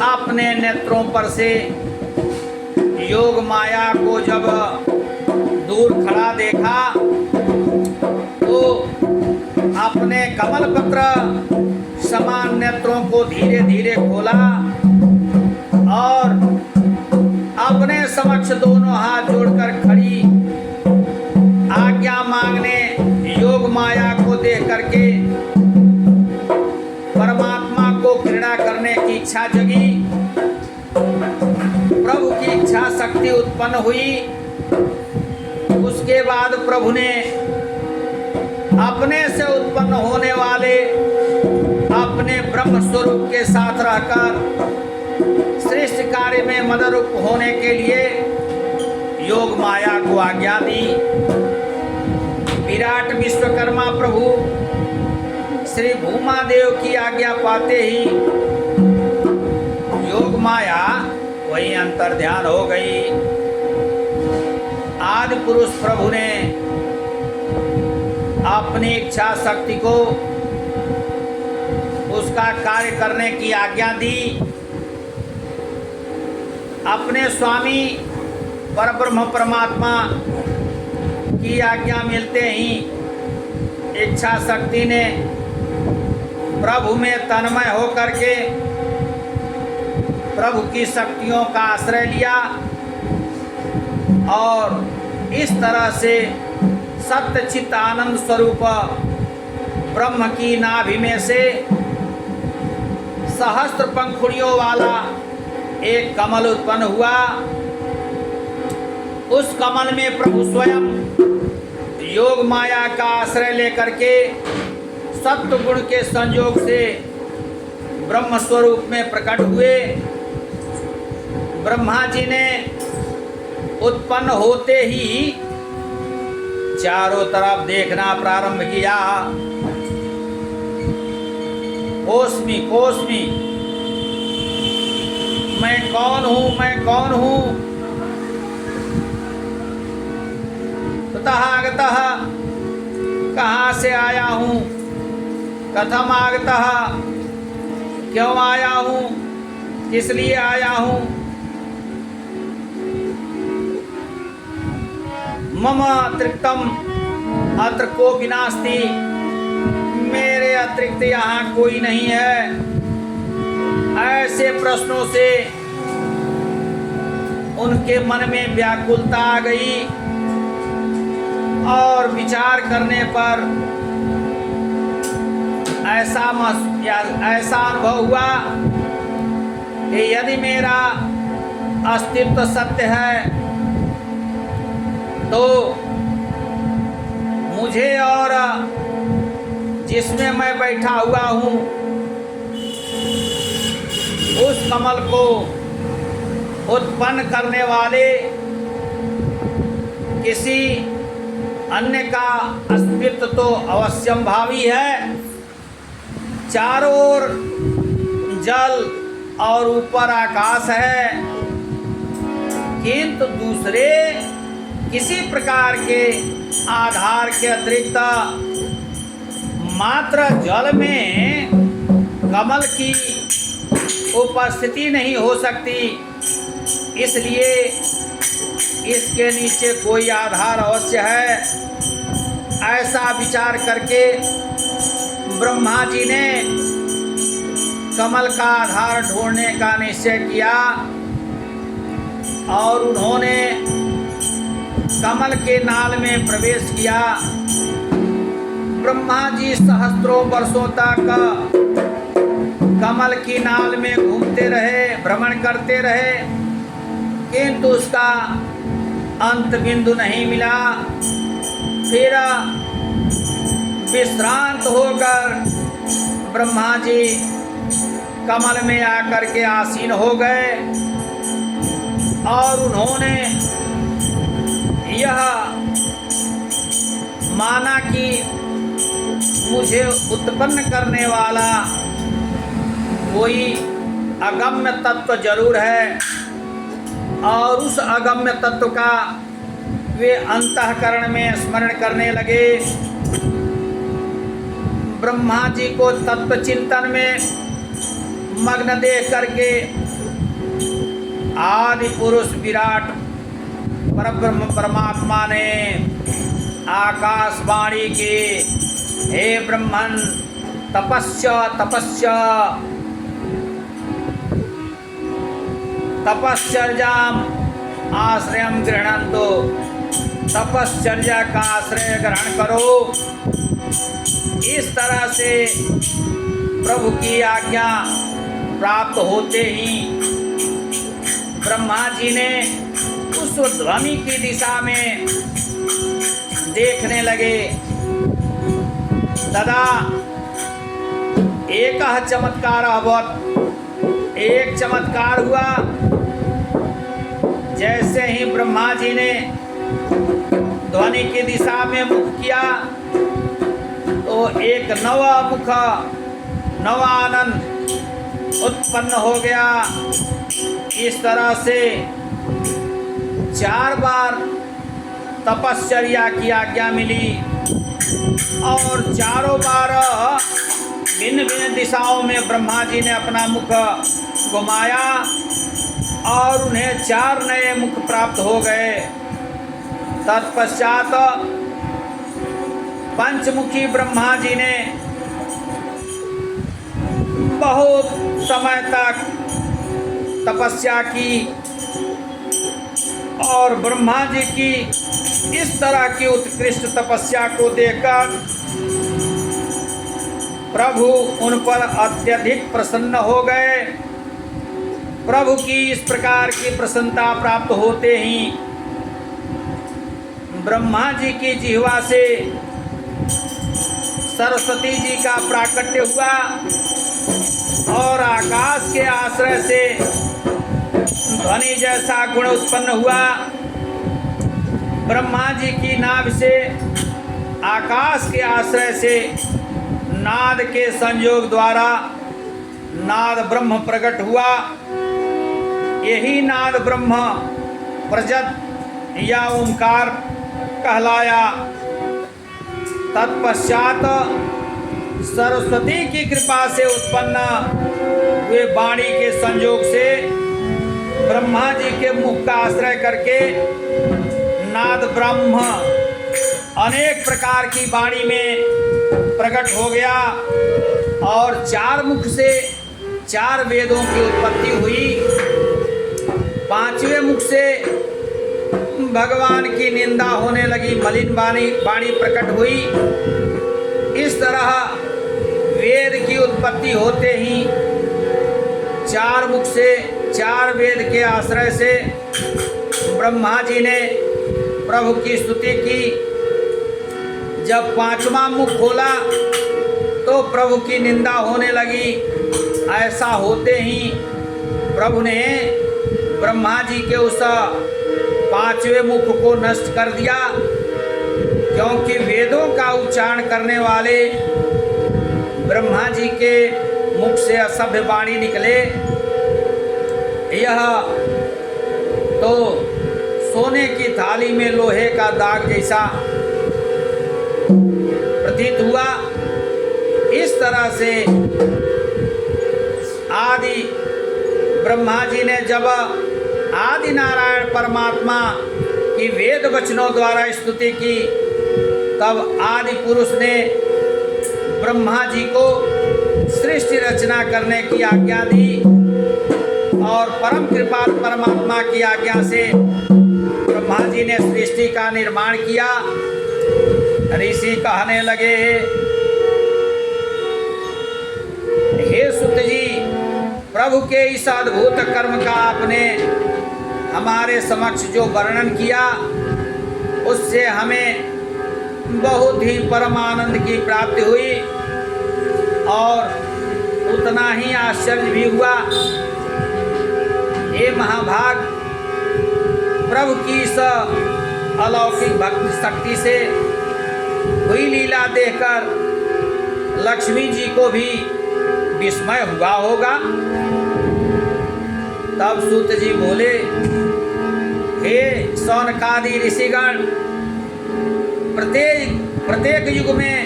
Speaker 1: अपने नेत्रों पर से योग माया को जब दूर खड़ा देखा तो अपने कमल पत्र समान नेत्रों को धीरे धीरे खोला और अपने समक्ष दोनों हाथ जोड़कर खड़ी आज्ञा मांगने योग माया को देख करके परमात्मा को घृणा करने की इच्छा जगी। प्रभु की इच्छा शक्ति उत्पन्न हुई। उसके बाद प्रभु ने अपने से उत्पन्न होने वाले अपने ब्रह्म स्वरूप के साथ रहकर श्रेष्ठ कार्य में मदरूप होने के लिए योग माया को आज्ञा दी। विराट विश्वकर्मा प्रभु श्री भूमादेव की आज्ञा पाते ही योग माया वही अंतर ध्यान हो गई। आदि पुरुष प्रभु ने अपनी इच्छा शक्ति को उसका कार्य करने की आज्ञा दी। अपने स्वामी परब्रह्म परमात्मा की आज्ञा मिलते ही इच्छा शक्ति ने प्रभु में तन्मय होकर के प्रभु की शक्तियों का आश्रय लिया और इस तरह से सत्य चित्त आनंद स्वरूप ब्रह्म की नाभि में से सहस्त्र पंखुड़ियों वाला एक कमल उत्पन्न हुआ। उस कमल में प्रभु स्वयं योग माया का आश्रय लेकर के सत्व गुण के संयोग से ब्रह्म स्वरूप में प्रकट हुए। ब्रह्मा जी ने उत्पन्न होते ही चारों तरफ देखना प्रारंभ किया। कोस्मी कोस्मी, मैं कौन हूँ, मैं कौन हूँ। तथागतः, कहाँ से आया हूँ। कथम आगतः, क्यों आया हूँ, किस लिए आया हूँ। मम अतिरिक्तम अत्र कोऽपि नास्ति, मेरे अतिरिक्त यहाँ कोई नहीं है। ऐसे प्रश्नों से उनके मन में व्याकुलता आ गई और विचार करने पर ऐसा अनुभव हुआ कि यदि मेरा अस्तित्व सत्य है तो मुझे और जिसमें मैं बैठा हुआ हूँ उस कमल को उत्पन्न करने वाले किसी अन्य का अस्तित्व तो अवश्यंभावी है। चारों ओर जल और ऊपर आकाश है, किंतु दूसरे किसी प्रकार के आधार के अतिरिक्त मात्र जल में कमल की उपस्थिति नहीं हो सकती। इसलिए इसके नीचे कोई आधार अवश्य है। ऐसा विचार करके ब्रह्मा जी ने कमल का आधार ढूंढने का निश्चय किया और उन्होंने कमल के नाल में प्रवेश किया। ब्रह्मा जी सहस्त्रों वर्षों तक कमल की नाल में घूमते रहे, भ्रमण करते रहे, किंतु उसका अंत बिंदु नहीं मिला। फिर विश्रांत होकर ब्रह्मा जी कमल में आकर के आसीन हो गए और उन्होंने यह माना कि मुझे उत्पन्न करने वाला कोई अगम्य तत्व जरूर है और उस अगम्य तत्व का वे अंतःकरण में स्मरण करने लगे। ब्रह्मा जी को तत्व चिंतन में मग्न देख करके आदि पुरुष विराट परब्रह्म परमात्मा ने आकाशवाणी की, हे ब्रह्मन् तपस्य तपस्य तपश्चर्याम आश्रयम गृह्णन्तु, तपश्चर्या का आश्रय ग्रहण करो। इस तरह से प्रभु की आज्ञा प्राप्त होते ही ब्रह्मा जी ने उस ध्वनि की दिशा में देखने लगे। तदा एक चमत्कार अभवत्, एक चमत्कार हुआ। जैसे ही ब्रह्मा जी ने ध्वनि की दिशा में मुख किया तो एक नवा मुख, नवा आनंद उत्पन्न हो गया। इस तरह से 4 बार तपश्चर्या की आज्ञा मिली और चारों बार भिन्न भिन्न दिशाओं में ब्रह्मा जी ने अपना मुख घुमाया और उन्हें 4 नए मुख प्राप्त हो गए। तत्पश्चात पंचमुखी ब्रह्मा जी ने बहुत समय तक तपस्या की और ब्रह्मा जी की इस तरह की उत्कृष्ट तपस्या को देखकर प्रभु उन पर अत्यधिक प्रसन्न हो गए। प्रभु की इस प्रकार की प्रसन्नता प्राप्त होते ही ब्रह्मा जी की जिह्वा से सरस्वती जी का प्राकट्य हुआ और आकाश के आश्रय से ध्वनि जैसा गुण उत्पन्न हुआ। ब्रह्मा जी की नाभ से आकाश के आश्रय से नाद के संयोग द्वारा नाद ब्रह्म प्रकट हुआ। यही नाद ब्रह्म प्रजत या ओंकार कहलाया। तत्पश्चात सरस्वती की कृपा से उत्पन्न हुए वाणी के संयोग से ब्रह्मा जी के मुख का आश्रय करके नाद ब्रह्म अनेक प्रकार की वाणी में प्रकट हो गया और 4 मुख से 4 वेदों की उत्पत्ति हुई। 5वें मुख से भगवान की निंदा होने लगी, मलिन वाणी प्रकट हुई। इस तरह वेद की उत्पत्ति होते ही 4 मुख से 4 वेद के आश्रय से ब्रह्मा जी ने प्रभु की स्तुति की। जब 5वां मुख खोला तो प्रभु की निंदा होने लगी। ऐसा होते ही प्रभु ने ब्रह्मा जी के उस 5वें मुख को नष्ट कर दिया, क्योंकि वेदों का उच्चारण करने वाले ब्रह्मा जी के मुख से असभ्य वाणी निकले। यह तो सोने की थाली में लोहे का दाग जैसा प्रतीत हुआ। इस तरह से आदि ब्रह्मा जी ने जब आदि नारायण परमात्मा की वेद वचनों द्वारा स्तुति की, तब आदि पुरुष ने ब्रह्मा जी को सृष्टि रचना करने की आज्ञा दी और परम कृपाल परमात्मा की आज्ञा से ब्रह्मा जी ने सृष्टि का निर्माण किया। ऋषि कहने लगे, हे सुत जी, प्रभु के इस अद्भुत कर्म का आपने हमारे समक्ष जो वर्णन किया, उससे हमें बहुत ही परम आनंद की प्राप्ति हुई और उतना ही आश्चर्य भी हुआ। हे महाभाग, प्रभु की इस अलौकिक भक्ति शक्ति से हुई लीला देखकर लक्ष्मी जी को भी विस्मय हुआ होगा। तब सूत जी बोले, हे शौनकादि ऋषिगण, प्रत्येक युग में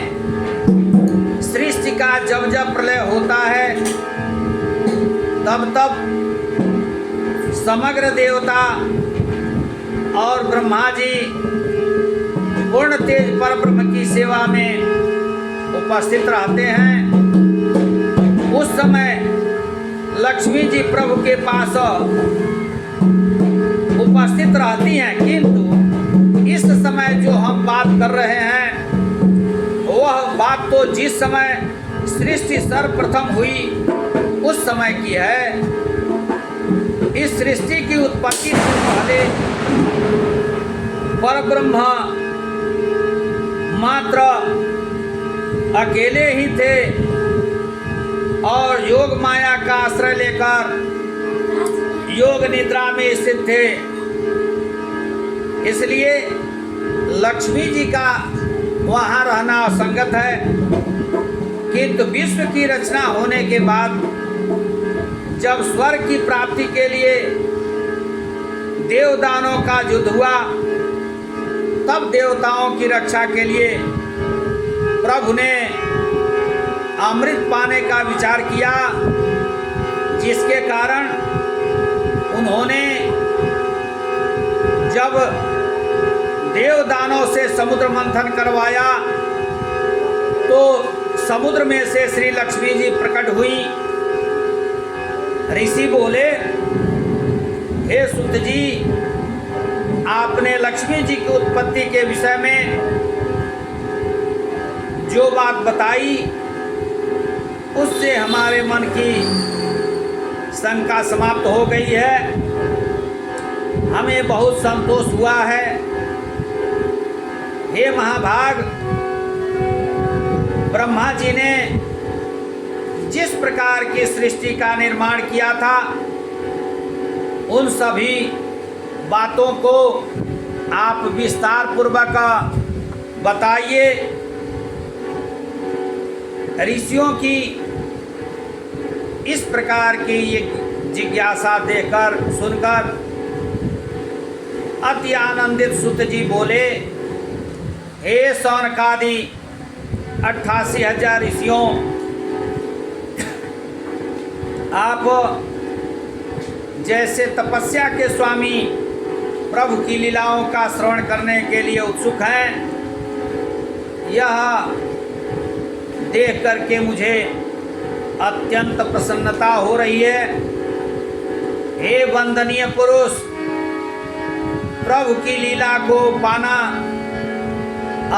Speaker 1: सृष्टि का जब जब प्रलय होता है तब तब समग्र देवता और ब्रह्मा जी पूर्ण तेज परब्रह्म की सेवा में उपस्थित रहते हैं। उस समय लक्ष्मी जी प्रभु के पास उपस्थित रहती हैं, किंतु इस समय जो हम बात कर रहे हैं वह बात तो जिस समय सृष्टि सर्वप्रथम हुई उस समय की है। इस सृष्टि की उत्पत्ति से पहले परब्रह्म मात्र अकेले ही थे और योग माया का आश्रय लेकर योग निद्रा में स्थित थे। इसलिए लक्ष्मी जी का वहाँ रहना असंगत है, किंतु विश्व की रचना होने के बाद जब स्वर्ग की प्राप्ति के लिए देवदानों का युद्ध हुआ तब देवताओं की रक्षा के लिए प्रभु ने अमृत पाने का विचार किया, जिसके कारण उन्होंने जब देवदानों से समुद्र मंथन करवाया तो समुद्र में से श्री लक्ष्मी जी प्रकट हुई। ऋषि बोले, हे सुत जी, आपने लक्ष्मी जी की उत्पत्ति के विषय में जो बात बताई उससे हमारे मन की शंका समाप्त हो गई है। हमें बहुत संतोष हुआ है। हे महाभाग, ब्रह्मा जी ने जिस प्रकार की सृष्टि का निर्माण किया था उन सभी बातों को आप विस्तार पूर्वक बताइए। ऋषियों की इस प्रकार की ये जिज्ञासा देखकर सुनकर अति आनंदित सुत जी बोले, हे शौनकादि 88,000 ऋषियों, आप जैसे तपस्या के स्वामी प्रभु की लीलाओं का श्रवण करने के लिए उत्सुक हैं, यह देख करके मुझे अत्यंत प्रसन्नता हो रही है। हे वंदनीय पुरुष, प्रभु की लीला को पाना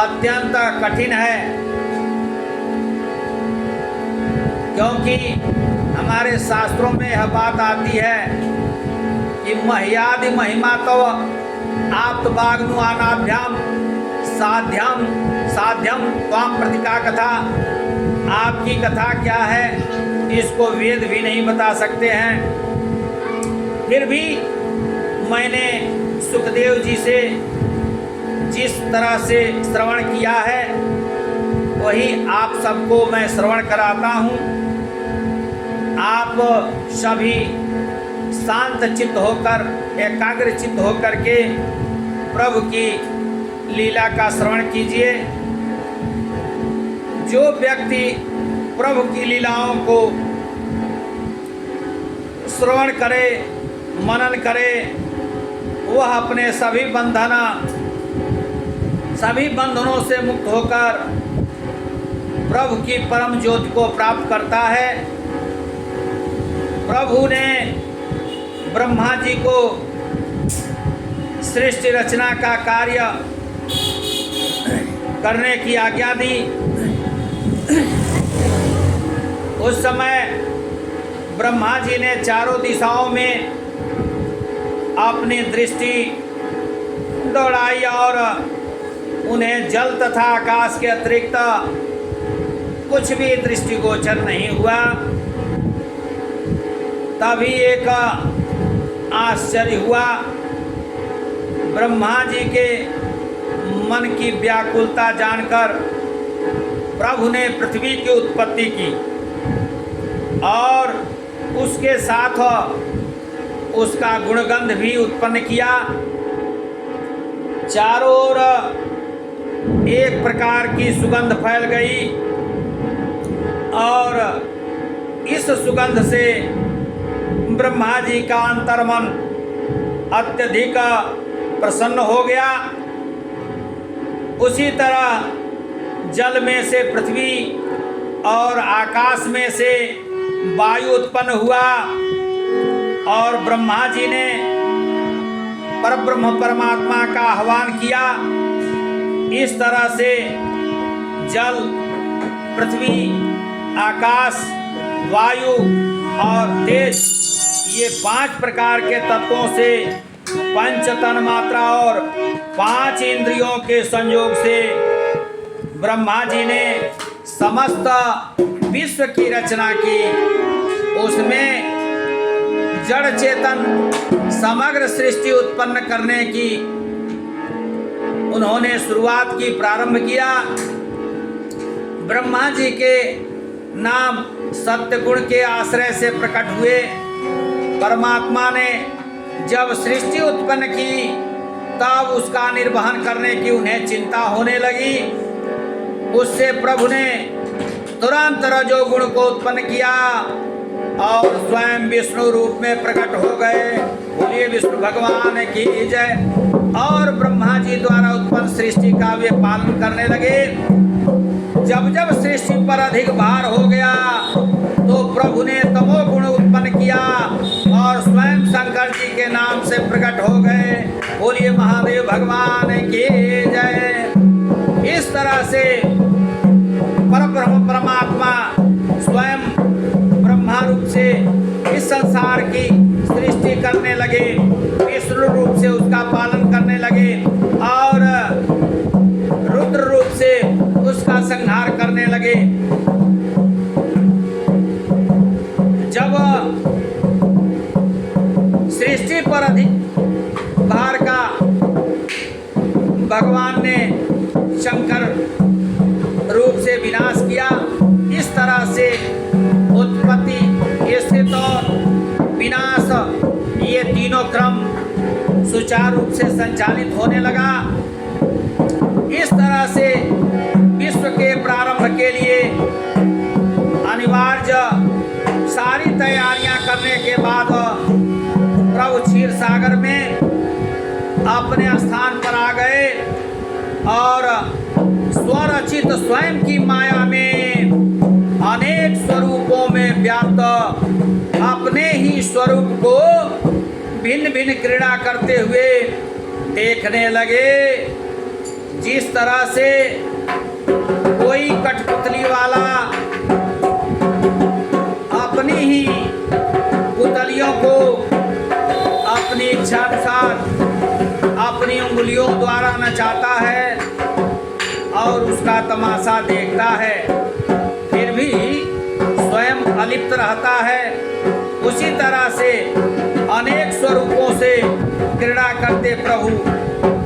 Speaker 1: अत्यंत कठिन है, क्योंकि हमारे शास्त्रों में यह बात आती है कि मह्यादि महिमा तो आप्तवाग्नुआनाभ्याम साध्यम साध्यम त्वाम प्रतिका कथा। आपकी कथा क्या है इसको वेद भी नहीं बता सकते हैं। फिर भी मैंने सुखदेव जी से जिस तरह से श्रवण किया है वही आप सबको मैं श्रवण कराता हूँ। आप सभी शांत चित्त होकर, एकाग्र चित्त होकर के प्रभु की लीला का श्रवण कीजिए। जो व्यक्ति प्रभु की लीलाओं को श्रवण करे, मनन करे, वह अपने सभी बंधनों से मुक्त होकर प्रभु की परम ज्योति को प्राप्त करता है। प्रभु ने ब्रह्मा जी को सृष्टि रचना का कार्य करने की आज्ञा दी। उस समय ब्रह्मा जी ने चारों दिशाओं में अपनी दृष्टि दौड़ाई और उन्हें जल तथा आकाश के अतिरिक्त कुछ भी दृष्टिगोचर नहीं हुआ। तभी एक आश्चर्य हुआ। ब्रह्मा जी के मन की व्याकुलता जानकर प्रभु ने पृथ्वी की उत्पत्ति की और उसके साथ उसका गुणगंध भी उत्पन्न किया। चारों ओर एक प्रकार की सुगंध फैल गई और इस सुगंध से ब्रह्मा जी का अंतर्मन अत्यधिक प्रसन्न हो गया। उसी तरह जल में से पृथ्वी और आकाश में से वायु उत्पन्न हुआ और ब्रह्मा जी ने परब्रह्म परमात्मा का आह्वान किया। इस तरह से जल, पृथ्वी, आकाश, वायु और तेज, ये 5 प्रकार के तत्वों से पंच तन्मात्रा और 5 इंद्रियों के संयोग से ब्रह्मा जी ने समस्त विश्व की रचना की। उसमें जड़ चेतन समग्र सृष्टि उत्पन्न करने की उन्होंने शुरुआत की, प्रारंभ किया। ब्रह्मा जी के नाम सत्य गुण के आश्रय से प्रकट हुए। परमात्मा ने जब सृष्टि उत्पन्न की तब उसका निर्वहन करने की उन्हें चिंता होने लगी। उससे प्रभु ने तुरंत रजोगुण को उत्पन्न किया और स्वयं विष्णु रूप में प्रकट हो गए। बोलिए विष्णु भगवान की जय। और ब्रह्मा जी द्वारा उत्पन्न सृष्टि का वे पालन करने लगे। जब जब सृष्टि पर अधिक भार हो गया तो प्रभु ने तमोगुण उत्पन्न किया और स्वयं शंकर जी के नाम से प्रकट हो गए। बोलिए महादेव भगवान की जय। इस तरह से परब्रह्म परमात्मा स्वयं ब्रह्मा रूप से इस संसार की सृष्टि करने लगे, विष्णु रूप से उसका पालन करने लगे और रुद्र रूप से उसका संहार करने लगे। जब सृष्टि पर अधिक भार का भगवान ने शंकर रूप से विनाश किया। इस तरह से उत्पत्ति, स्थिति और विनाश, ये तीनों क्रम सुचारू रूप से संचालित होने लगा। इस तरह से विश्व के प्रारंभ के लिए अनिवार्य सारी तैयारियां करने के बाद प्रभु क्षीर सागर में अपने स्थान पर आ गए और स्वरचित स्वयं की माया में अनेक स्वरूपों में व्याप्त अपने ही स्वरूप को भिन्न भिन्न क्रीड़ा करते हुए देखने लगे। जिस तरह से कोई कठपुतली वाला अपनी ही पुतलियों को अपनी इच्छा अनुसार अपनी उंगलियों द्वारा नचाता है और उसका तमाशा देखता है, फिर भी स्वयं अलिप्त रहता है। उसी तरह से अनेक स्वरूपों से क्रीड़ा करते प्रभु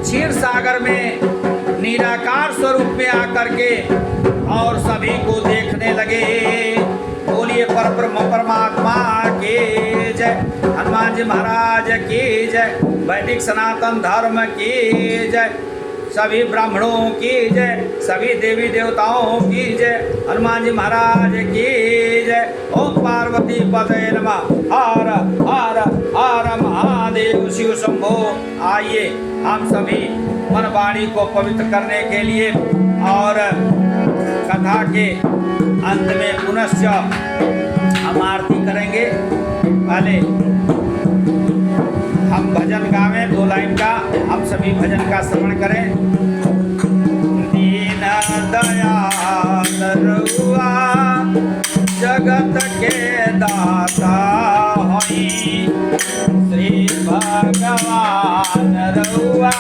Speaker 1: क्षीर सागर में निराकार स्वरूप में आकर के और सभी को देखने लगे। बोलिए परब्रह्म परमात्मा की जय, हनुमान जी महाराज की जय, वैदिक सनातन धर्म की जय, सभी ब्राह्मणों की जय, सभी देवी देवताओं की जय, हनुमान जी महाराज की जय। ओम पार्वती पतये नमः। हर हर हर महादेव शिव शंभो। आइए हम सभी मन वाणी को पवित्र करने के लिए और कथा के अंत में पुनश्च हम आरती करेंगे। पहले हम भजन गावें, 2 लाइन का हम सभी भजन का श्रवण करें। दीन दयाल रउआ जगत के दाता होई, श्री भगवान रउआ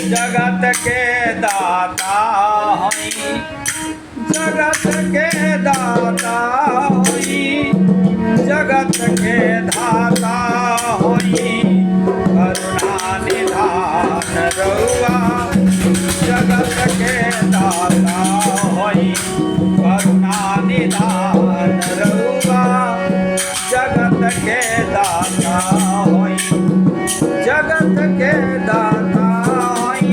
Speaker 1: जगत के दाता होई, जगत के दाता होई, जगत के धाता होई, करुणा निधान रउआ जगत के दाता होई, करुणा निधान रउआ जगत के दाता होई, जगत के दाता होई।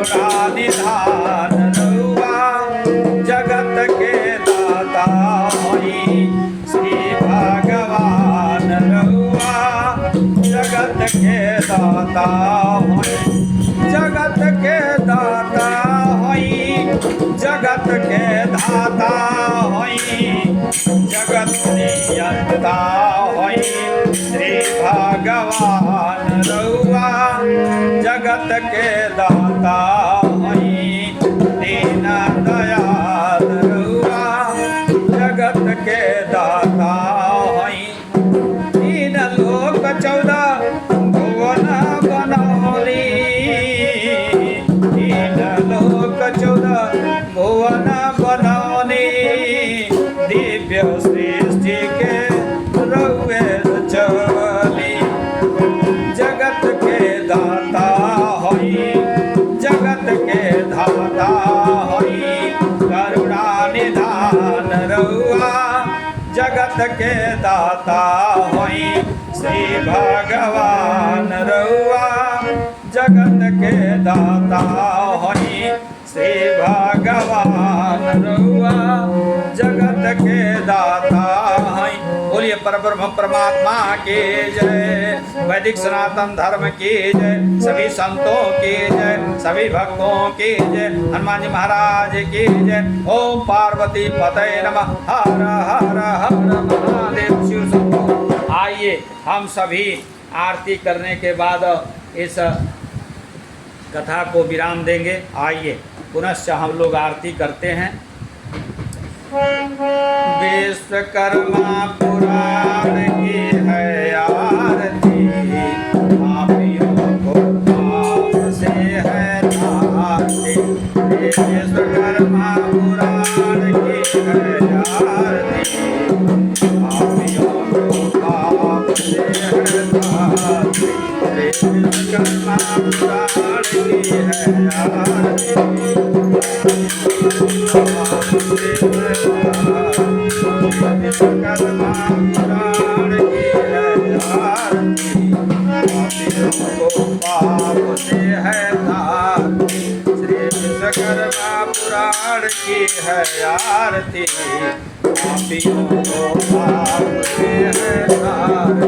Speaker 1: करुणा निधान रहुआ जगत के दाता होई श्री भगवान रहुआ जगत के दाता होई जगत के दाता होई जगत के धाता होई जगत नियंता होई श्री भगवान रहुआ जगत के दाता होई दीन दयाल रहुआ जगत के दाता होई तीन लोक 14 भुवन बनौली तीन लोक 14 भुवन बनौली दिव्य सृष्टि के रहुए चली जगत के दाता होई जगत के धाता होई करुणा निधान रहुआ जगत के दाता होई श्री भगवान रहुआ जगत के दाता होई श्री भगवान रहुआ जगत के दाता होई। बोलिए परब्रह्म परमात्मा की जय, वैदिक सनातन धर्म की जय, सभी संतों की जय, सभी भक्तों की जय, हनुमान जी महाराज की जय। ओम पार्वती पतये नमः। हर हर हर महादेव शिव शंभो। आइए हम सभी आरती करने के बाद इस कथा को विराम देंगे। आइए पुनश्च हम लोग आरती करते हैं। विश्वकर्मा पुराण की है आरती पापियों को पाप से है नाती। विश्वकर्मा पुराण की है आरती पापियों को पाप से है नाती। विश्वकर्मा पुराण की है आरती विश्वकर्मा पुराण की है आरती पापियों को पाप से है नाती। श्री विश्वकर्मा पुराण की है आरती पापियों को पाप से है नाती।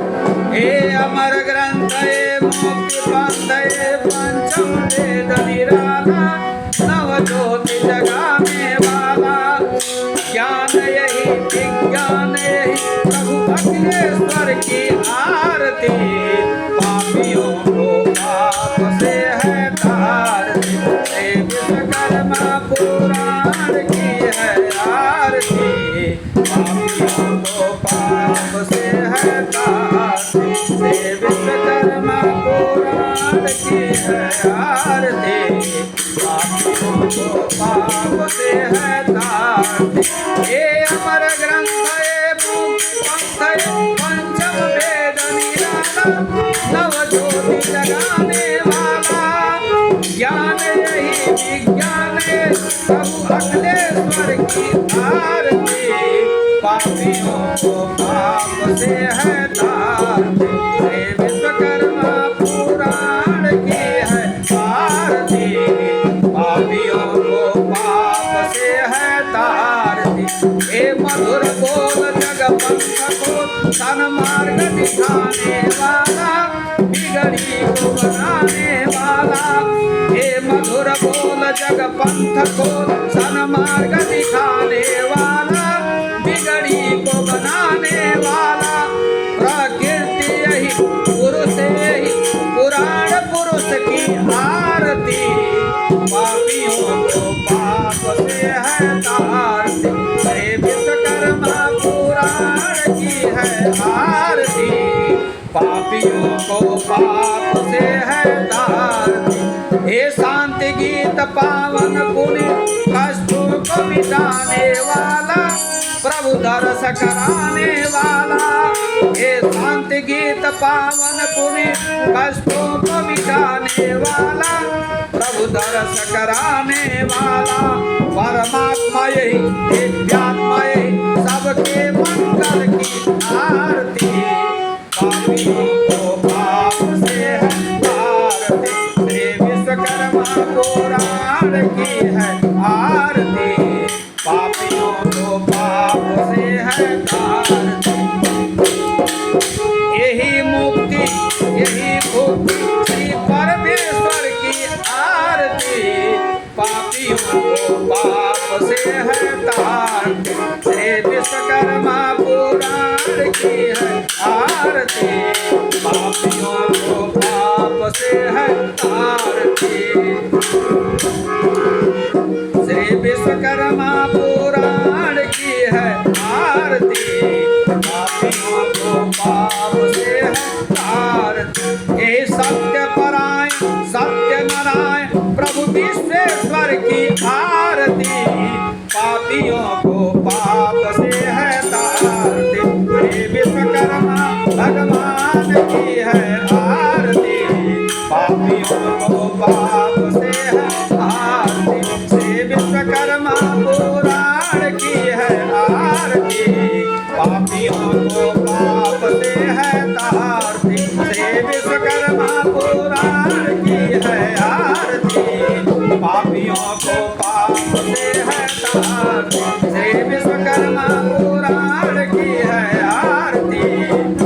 Speaker 1: हे अमर ग्रंथ हे मुक्ति पंथ हे पंचम वेद निराला नव ज्योति जगाने वाला ज्ञान यही विज्ञान यही प्रभु अखिलेश्वर की आरती पापियों को पाप से है तारती। विश्वकर्मा पुराण की है आरती पापियों को पाप से है तारती। विश्वकर्मा पुराण की है आरती पापियों को पाप से है तारती। हे अमर ग्रंथ हे मुक्ति पंथ हे पंचम वेद निराला नव ज्योति जगाने वाला ज्ञान यही विज्ञान प्रभु अखिलेश्वर की आरती पापियों को पाप से है तारती। हे विश्वकर्मा पुराण की है आरती पापियों को पाप से है तारती। हे मधुर बोल जग पंथ को सन्मार्ग दिखाने वाला बिगड़ी को बनाने वाला। हे मधुर बोल जग पंथ को सन्मार्ग दिखाने वाला बिगड़ी को बनाने वाला। प्रकृति यही पुरुष यही पुराण पुरुष की आरती पापियों को पाप से है तारती। हे विश्वकर्मा पुराण की है आरती पापियों को पाप से है तारती। हे शांति गीत पावन पुण्य कष्टों को मिटाने वाला प्रभु दर्श कराने वाला। हे शांति गीत पावन पुण्य कष्टों को मिटाने वाला प्रभु दर्श कराने वाला। परमात्मा यही दिव्यात्मा यही सबके मंगल की आरती पापियों को पाप से है तारती। श्री विश्वकर्मा पुराण पुराण की है आरती, पापियों को पाप से है तारती। श्री विश्वकर्मा पुराण की है आरती, पापियों को पाप से है तारती। ये सत्य परायण सत्य नारायण प्रभु विश्वेश्वर की आरती, पापियों को पाप से है तारती। श्री विश्वकर्मा भगवान की है आरती, पापियों को पाप से है आरती। श्री विश्वकर्मा पुराण की है आरती, पापियों को पाप से है तारती। श्री विश्वकर्मा पुराण की है आरती, पापियों को पाप से है तारती। श्री विश्वकर्मा पुराण की है आरती,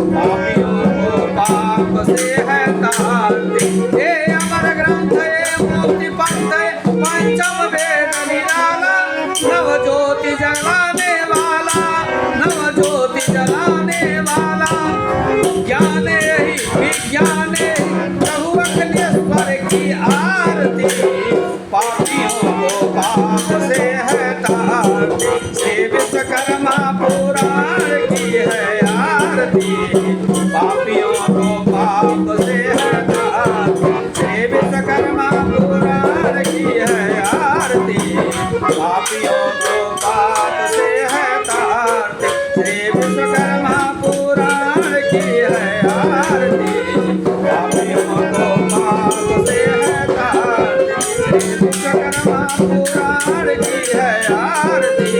Speaker 1: पापियों को पाप से है तारती। ये अमर ग्रंथ ये मुक्ति पंथ पंचम वेद निराला, नव ज्योति जलाने वाला, नव ज्योति जलाने वाला। ज्ञान ही विज्ञान प्रभु अखिलेश्वर की आरती, पापियों को पाप से है तारती। श्री विश्वकर्मा पुराण की है आरती, पापियों को पाप से है तारती। श्री विश्वकर्मा पुराण की है आरती, पापियों को पाप से है तारती। श्री विश्वकर्मा पुराण की है आरती, पापियों को पाप से है तारती। श्री विश्वकर्मा पुराण की है आरती,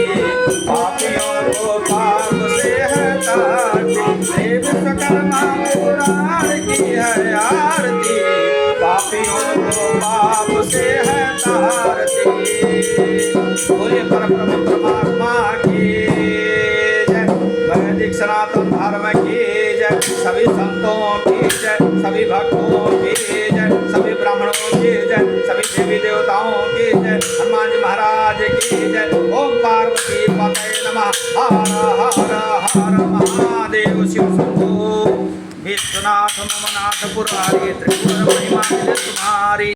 Speaker 1: पापियों को पाप से है तारती। श्री विश्वकर्मा पुराण की है आरती, पापियों को पाप से है तारती। बोले परब्रह्म परमात्मा की जय, वैदिक सनातन धर्म की जय, सभी संतों की जय, सभी भक्तों की जय, सभी ब्राह्मणों की जय, सभी देवी देवताओं की जय, हनुमान जी महाराज की जय। ओम पार्वती पतये नमः। हर हर हर महादेव। शिव शंभो विश्वनाथ ममनाथ पुरारी, त्रिपुर महिमा तुम्हारी।